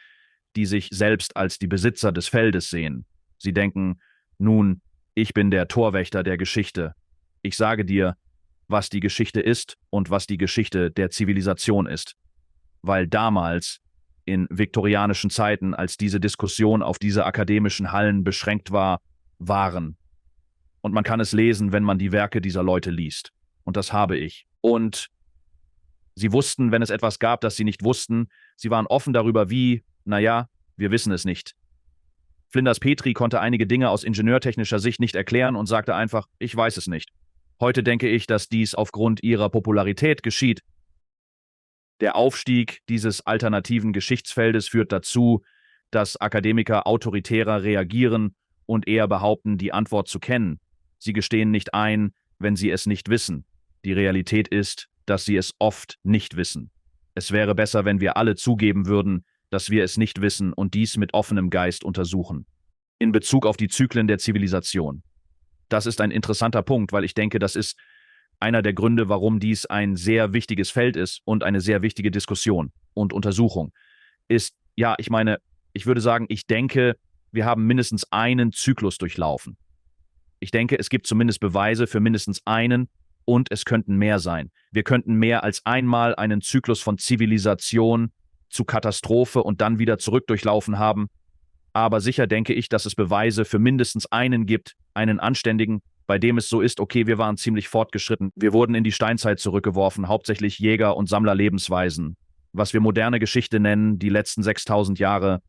die sich selbst als die Besitzer des Feldes sehen. Sie denken, nun, ich bin der Torwächter der Geschichte. Ich sage dir, was die Geschichte ist und was die Geschichte der Zivilisation ist. Weil damals, in viktorianischen Zeiten, als diese Diskussion auf diese akademischen Hallen beschränkt war, waren. Und man kann es lesen, wenn man die Werke dieser Leute liest. Und das habe ich. Und sie wussten, wenn es etwas gab, das sie nicht wussten. Sie waren offen darüber, wie, naja, wir wissen es nicht. Flinders Petrie konnte einige Dinge aus ingenieurtechnischer Sicht nicht erklären und sagte einfach, ich weiß es nicht. Heute denke ich, dass dies aufgrund ihrer Popularität geschieht. Der Aufstieg dieses alternativen Geschichtsfeldes führt dazu, dass Akademiker autoritärer reagieren und eher behaupten, die Antwort zu kennen. Sie gestehen nicht ein, wenn sie es nicht wissen. Die Realität ist, dass sie es oft nicht wissen. Es wäre besser, wenn wir alle zugeben würden, dass wir es nicht wissen und dies mit offenem Geist untersuchen. In Bezug auf die Zyklen der Zivilisation. Das ist ein interessanter Punkt, weil ich denke, das ist einer der Gründe, warum dies ein sehr wichtiges Feld ist und eine sehr wichtige Diskussion und Untersuchung ist. Ja, ich meine, ich würde sagen, ich denke, wir haben mindestens einen Zyklus durchlaufen. Ich denke, es gibt zumindest Beweise für mindestens einen und es könnten mehr sein. Wir könnten mehr als einmal einen Zyklus von Zivilisation zu Katastrophe und dann wieder zurück durchlaufen haben. Aber sicher denke ich, dass es Beweise für mindestens einen gibt, einen anständigen, bei dem es so ist, okay, wir waren ziemlich fortgeschritten. Wir wurden in die Steinzeit zurückgeworfen, hauptsächlich Jäger- und Sammlerlebensweisen. Was wir moderne Geschichte nennen, die letzten 6000 Jahre,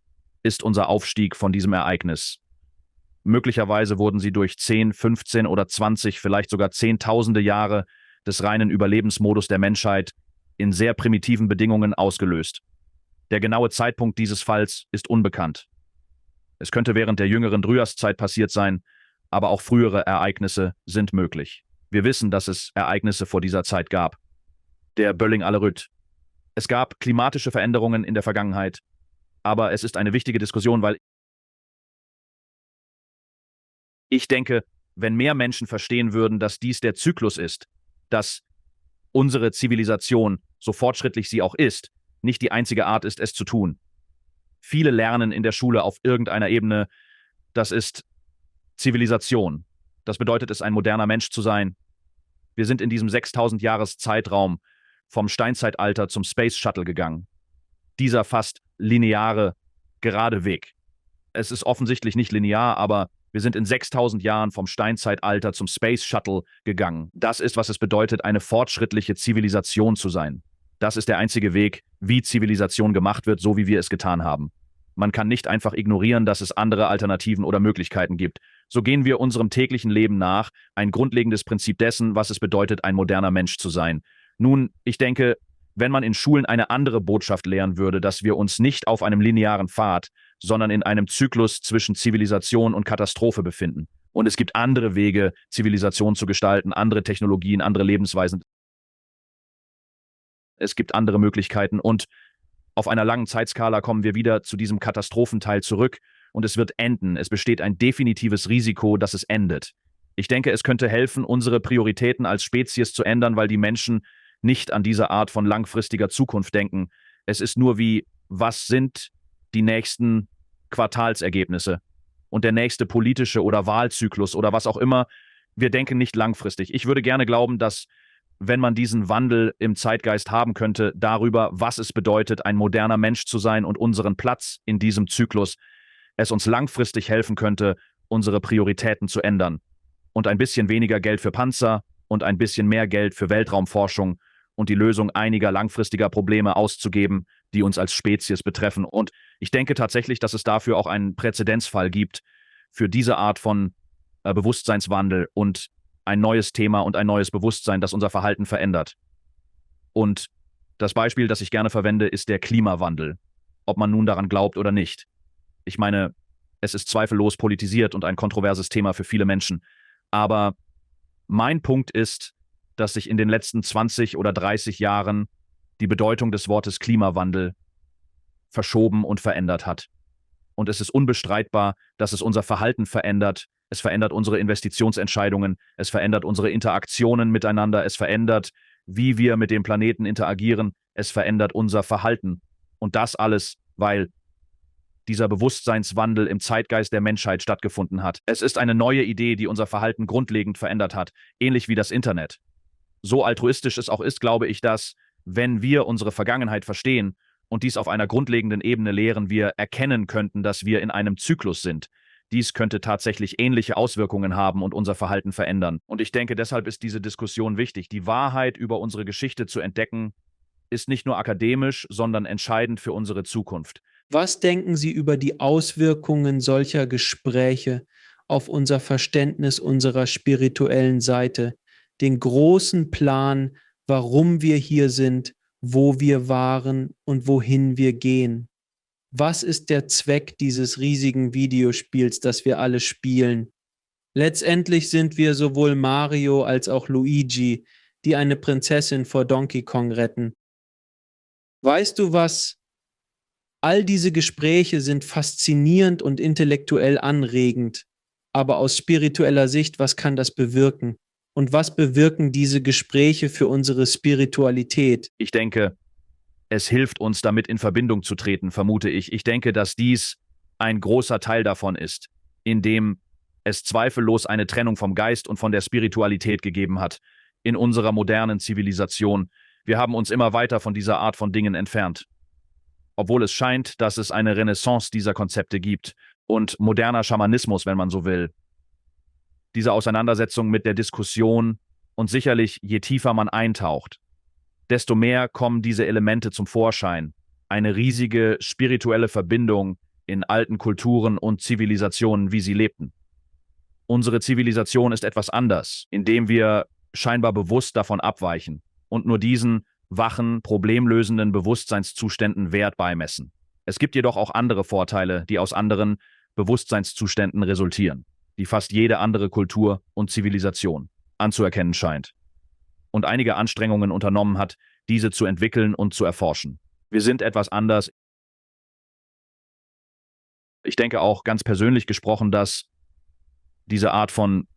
ist unser Aufstieg von diesem Ereignis. Möglicherweise wurden sie durch 10, 15 oder 20, vielleicht sogar Zehntausende Jahre des reinen Überlebensmodus der Menschheit in sehr primitiven Bedingungen ausgelöst. Der genaue Zeitpunkt dieses Falls ist unbekannt. Es könnte während der jüngeren Dryaszeit passiert sein, aber auch frühere Ereignisse sind möglich. Wir wissen, dass es Ereignisse vor dieser Zeit gab. Der Bölling-Allerüt. Es gab klimatische Veränderungen in der Vergangenheit, aber es ist eine wichtige Diskussion, weil ich denke, wenn mehr Menschen verstehen würden, dass dies der Zyklus ist, dass unsere Zivilisation, so fortschrittlich sie auch ist, nicht die einzige Art ist, es zu tun. Viele lernen in der Schule auf irgendeiner Ebene, das ist Zivilisation. Das bedeutet es, ein moderner Mensch zu sein. Wir sind in diesem 6000 Jahres Zeitraum vom Steinzeitalter zum Space Shuttle gegangen. Dieser fast lineare, gerade Weg. Es ist offensichtlich nicht linear, aber wir sind in 6000 Jahren vom Steinzeitalter zum Space Shuttle gegangen. Das ist, was es bedeutet, eine fortschrittliche Zivilisation zu sein. Das ist der einzige Weg, wie Zivilisation gemacht wird, so wie wir es getan haben. Man kann nicht einfach ignorieren, dass es andere Alternativen oder Möglichkeiten gibt. So gehen wir unserem täglichen Leben nach, ein grundlegendes Prinzip dessen, was es bedeutet, ein moderner Mensch zu sein. Nun, ich denke, wenn man in Schulen eine andere Botschaft lehren würde, dass wir uns nicht auf einem linearen Pfad, sondern in einem Zyklus zwischen Zivilisation und Katastrophe befinden. Und es gibt andere Wege, Zivilisation zu gestalten, andere Technologien, andere Lebensweisen. Es gibt andere Möglichkeiten und auf einer langen Zeitskala kommen wir wieder zu diesem Katastrophenteil zurück und es wird enden. Es besteht ein definitives Risiko, dass es endet. Ich denke, es könnte helfen, unsere Prioritäten als Spezies zu ändern, weil die Menschen nicht an diese Art von langfristiger Zukunft denken. Es ist nur wie, was sind die nächsten Quartalsergebnisse und der nächste politische oder Wahlzyklus oder was auch immer. Wir denken nicht langfristig. Ich würde gerne glauben, dass, wenn man diesen Wandel im Zeitgeist haben könnte, darüber, was es bedeutet, ein moderner Mensch zu sein und unseren Platz in diesem Zyklus, es uns langfristig helfen könnte, unsere Prioritäten zu ändern und ein bisschen weniger Geld für Panzer und ein bisschen mehr Geld für Weltraumforschung und die Lösung einiger langfristiger Probleme auszugeben, die uns als Spezies betreffen. Und ich denke tatsächlich, dass es dafür auch einen Präzedenzfall gibt für diese Art von Bewusstseinswandel und ein neues Thema und ein neues Bewusstsein, das unser Verhalten verändert. Und das Beispiel, das ich gerne verwende, ist der Klimawandel, ob man nun daran glaubt oder nicht. Ich meine, es ist zweifellos politisiert und ein kontroverses Thema für viele Menschen. Aber mein Punkt ist, dass sich in den letzten 20 oder 30 Jahren die Bedeutung des Wortes Klimawandel verschoben und verändert hat. Und es ist unbestreitbar, dass es unser Verhalten verändert. Es verändert unsere Investitionsentscheidungen. Es verändert unsere Interaktionen miteinander. Es verändert, wie wir mit dem Planeten interagieren. Es verändert unser Verhalten. Und das alles, weil dieser Bewusstseinswandel im Zeitgeist der Menschheit stattgefunden hat. Es ist eine neue Idee, die unser Verhalten grundlegend verändert hat, ähnlich wie das Internet. So altruistisch es auch ist, glaube ich, dass, wenn wir unsere Vergangenheit verstehen und dies auf einer grundlegenden Ebene lehren, wir erkennen könnten, dass wir in einem Zyklus sind. Dies könnte tatsächlich ähnliche Auswirkungen haben und unser Verhalten verändern. Und ich denke, deshalb ist diese Diskussion wichtig. Die Wahrheit über unsere Geschichte zu entdecken, ist nicht nur akademisch, sondern entscheidend für unsere Zukunft. Was denken Sie über die Auswirkungen solcher Gespräche auf unser Verständnis unserer spirituellen Seite, den großen Plan, warum wir hier sind, wo wir waren und wohin wir gehen? Was ist der Zweck dieses riesigen Videospiels, das wir alle spielen? Letztendlich sind wir sowohl Mario als auch Luigi, die eine Prinzessin vor Donkey Kong retten. Weißt du was? All diese Gespräche sind faszinierend und intellektuell anregend. Aber aus spiritueller Sicht, was kann das bewirken? Und was bewirken diese Gespräche für unsere Spiritualität? Ich denke, es hilft uns, damit in Verbindung zu treten, vermute ich. Ich denke, dass dies ein großer Teil davon ist, in dem es zweifellos eine Trennung vom Geist und von der Spiritualität gegeben hat in unserer modernen Zivilisation. Wir haben uns immer weiter von dieser Art von Dingen entfernt. Obwohl es scheint, dass es eine Renaissance dieser Konzepte gibt und moderner Schamanismus, wenn man so will. Diese Auseinandersetzung mit der Diskussion und sicherlich, je tiefer man eintaucht, desto mehr kommen diese Elemente zum Vorschein. Eine riesige spirituelle Verbindung in alten Kulturen und Zivilisationen, wie sie lebten. Unsere Zivilisation ist etwas anders, indem wir scheinbar bewusst davon abweichen und nur diesen wachen, problemlösenden Bewusstseinszuständen Wert beimessen. Es gibt jedoch auch andere Vorteile, die aus anderen Bewusstseinszuständen resultieren, die fast jede andere Kultur und Zivilisation anzuerkennen scheint und einige Anstrengungen unternommen hat, diese zu entwickeln und zu erforschen. Wir sind etwas anders. Ich denke auch ganz persönlich gesprochen, dass diese Art von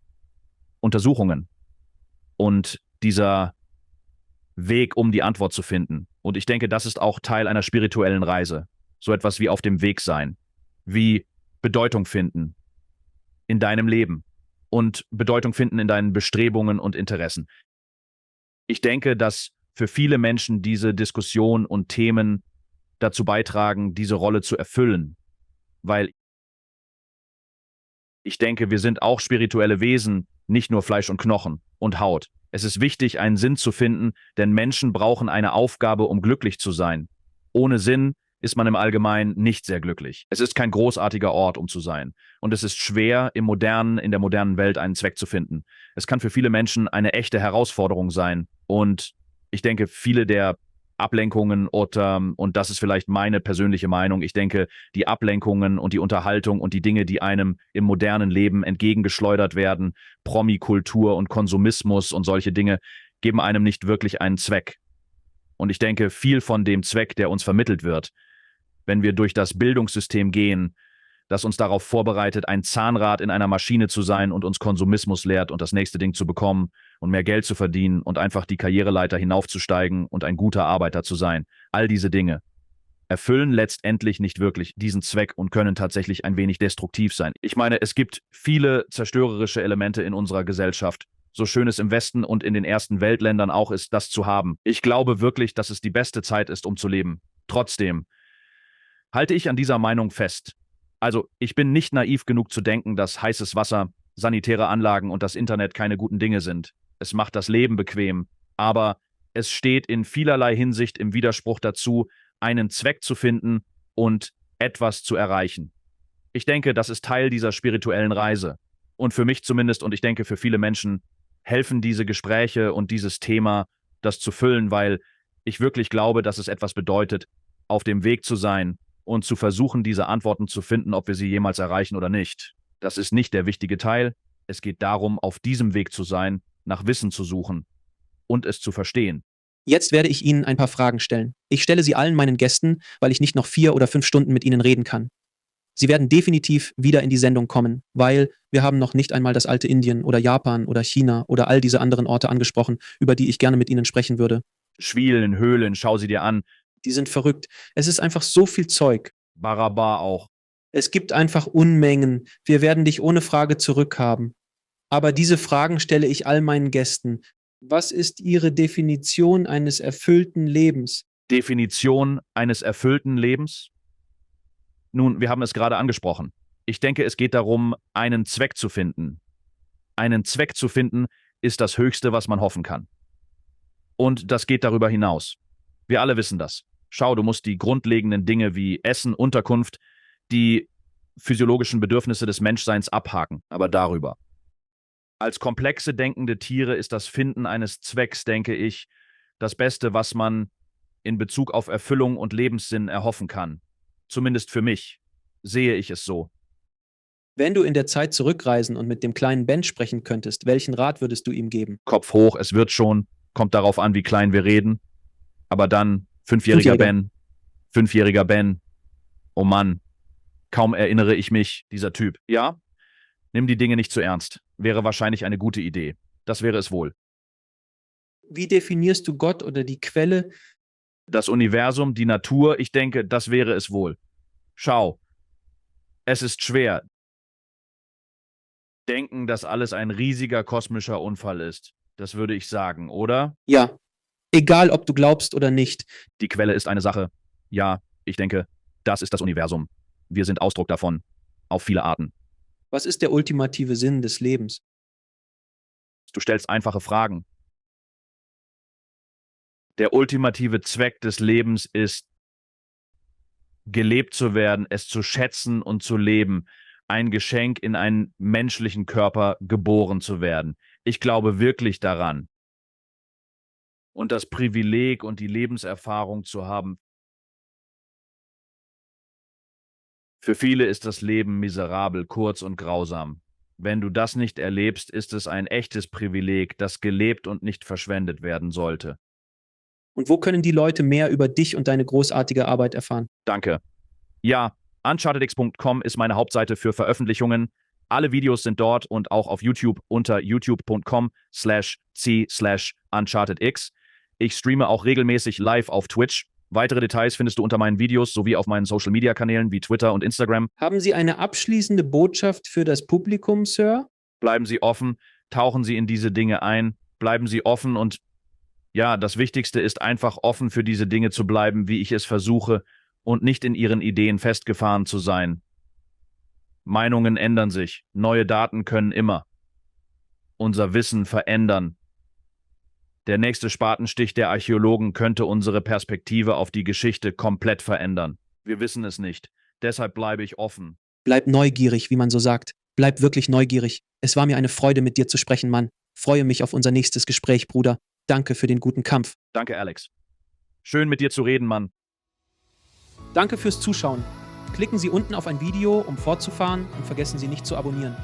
Untersuchungen und dieser Weg, um die Antwort zu finden. Und ich denke, das ist auch Teil einer spirituellen Reise. So etwas wie auf dem Weg sein, wie Bedeutung finden in deinem Leben und Bedeutung finden in deinen Bestrebungen und Interessen. Ich denke, dass für viele Menschen diese Diskussion und Themen dazu beitragen, diese Rolle zu erfüllen, weil ich denke, wir sind auch spirituelle Wesen, nicht nur Fleisch und Knochen und Haut. Es ist wichtig, einen Sinn zu finden, denn Menschen brauchen eine Aufgabe, um glücklich zu sein. Ohne Sinn ist man im Allgemeinen nicht sehr glücklich. Es ist kein großartiger Ort, um zu sein. Und es ist schwer, in der modernen Welt einen Zweck zu finden. Es kann für viele Menschen eine echte Herausforderung sein. Und ich denke, viele der Ablenkungen und das ist vielleicht meine persönliche Meinung, ich denke, die Ablenkungen und die Unterhaltung und die Dinge, die einem im modernen Leben entgegengeschleudert werden, Promi-Kultur und Konsumismus und solche Dinge, geben einem nicht wirklich einen Zweck. Und ich denke, viel von dem Zweck, der uns vermittelt wird, wenn wir durch das Bildungssystem gehen, das uns darauf vorbereitet, ein Zahnrad in einer Maschine zu sein und uns Konsumismus lehrt und das nächste Ding zu bekommen und mehr Geld zu verdienen und einfach die Karriereleiter hinaufzusteigen und ein guter Arbeiter zu sein. All diese Dinge. erfüllen letztendlich nicht wirklich diesen Zweck und können tatsächlich ein wenig destruktiv sein. Ich meine, es gibt viele zerstörerische Elemente in unserer Gesellschaft. So schön es im Westen und in den ersten Weltländern auch ist, das zu haben. Ich glaube wirklich, dass es die beste Zeit ist, um zu leben. Trotzdem halte ich an dieser Meinung fest. Also, ich bin nicht naiv genug zu denken, dass heißes Wasser, sanitäre Anlagen und das Internet keine guten Dinge sind. Es macht das Leben bequem, aber es steht in vielerlei Hinsicht im Widerspruch dazu, einen Zweck zu finden und etwas zu erreichen. Ich denke, das ist Teil dieser spirituellen Reise. Und für mich zumindest, und ich denke für viele Menschen, helfen diese Gespräche und dieses Thema, das zu füllen, weil ich wirklich glaube, dass es etwas bedeutet, auf dem Weg zu sein und zu versuchen, diese Antworten zu finden, ob wir sie jemals erreichen oder nicht. Das ist nicht der wichtige Teil. Es geht darum, auf diesem Weg zu sein, nach Wissen zu suchen und es zu verstehen. Jetzt werde ich Ihnen ein paar Fragen stellen. Ich stelle sie allen meinen Gästen, weil ich nicht noch 4 oder 5 Stunden mit Ihnen reden kann. Sie werden definitiv wieder in die Sendung kommen, weil wir haben noch nicht einmal das alte Indien oder Japan oder China oder all diese anderen Orte angesprochen, über die ich gerne mit Ihnen sprechen würde. Schwielen, Höhlen, schau sie dir an. Die sind verrückt. Es ist einfach so viel Zeug. Barabar auch. Es gibt einfach Unmengen. Wir werden dich ohne Frage zurückhaben. Aber diese Fragen stelle ich all meinen Gästen. Was ist Ihre Definition eines erfüllten Lebens? Definition eines erfüllten Lebens? Nun, wir haben es gerade angesprochen. Ich denke, es geht darum, einen Zweck zu finden. Einen Zweck zu finden ist das Höchste, was man hoffen kann. Und das geht darüber hinaus. Wir alle wissen das. Schau, du musst die grundlegenden Dinge wie Essen, Unterkunft, die physiologischen Bedürfnisse des Menschseins abhaken, aber darüber. Als komplexe denkende Tiere ist das Finden eines Zwecks, denke ich, das Beste, was man in Bezug auf Erfüllung und Lebenssinn erhoffen kann. Zumindest für mich sehe ich es so. Wenn du in der Zeit zurückreisen und mit dem kleinen Ben sprechen könntest, welchen Rat würdest du ihm geben? Kopf hoch, es wird schon, kommt darauf an, wie klein wir reden. Aber dann, fünfjähriger Ben, oh Mann, kaum erinnere ich mich, dieser Typ. Ja, nimm die Dinge nicht zu ernst. Wäre wahrscheinlich eine gute Idee. Das wäre es wohl. Wie definierst du Gott oder die Quelle? Das Universum, die Natur, ich denke, das wäre es wohl. Schau, es ist schwer. Denken, dass alles ein riesiger kosmischer Unfall ist. Das würde ich sagen, oder? Ja, egal ob du glaubst oder nicht. Die Quelle ist eine Sache. Ja, ich denke, das ist das Universum. Wir sind Ausdruck davon. Auf viele Arten. Was ist der ultimative Sinn des Lebens? Du stellst einfache Fragen. Der ultimative Zweck des Lebens ist, gelebt zu werden, es zu schätzen und zu leben, ein Geschenk in einen menschlichen Körper geboren zu werden. Ich glaube wirklich daran. Und das Privileg und die Lebenserfahrung zu haben. Für viele ist das Leben miserabel, kurz und grausam. Wenn du das nicht erlebst, ist es ein echtes Privileg, das gelebt und nicht verschwendet werden sollte. Und wo können die Leute mehr über dich und deine großartige Arbeit erfahren? Danke. Ja, unchartedx.com ist meine Hauptseite für Veröffentlichungen. Alle Videos sind dort und auch auf YouTube unter youtube.com/c/unchartedx. Ich streame auch regelmäßig live auf Twitch. Weitere Details findest du unter meinen Videos sowie auf meinen Social-Media-Kanälen wie Twitter und Instagram. Haben Sie eine abschließende Botschaft für das Publikum, Sir? Bleiben Sie offen, tauchen Sie in diese Dinge ein, bleiben Sie offen und ja, das Wichtigste ist einfach offen für diese Dinge zu bleiben, wie ich es versuche, und nicht in Ihren Ideen festgefahren zu sein. Meinungen ändern sich, neue Daten können immer unser Wissen verändern. Der nächste Spatenstich der Archäologen könnte unsere Perspektive auf die Geschichte komplett verändern. Wir wissen es nicht. Deshalb bleibe ich offen. Bleib neugierig, wie man so sagt. Bleib wirklich neugierig. Es war mir eine Freude, mit dir zu sprechen, Mann. Freue mich auf unser nächstes Gespräch, Bruder. Danke für den guten Kampf. Danke, Alex. Schön mit dir zu reden, Mann. Danke fürs Zuschauen. Klicken Sie unten auf ein Video, um fortzufahren, und vergessen Sie nicht zu abonnieren.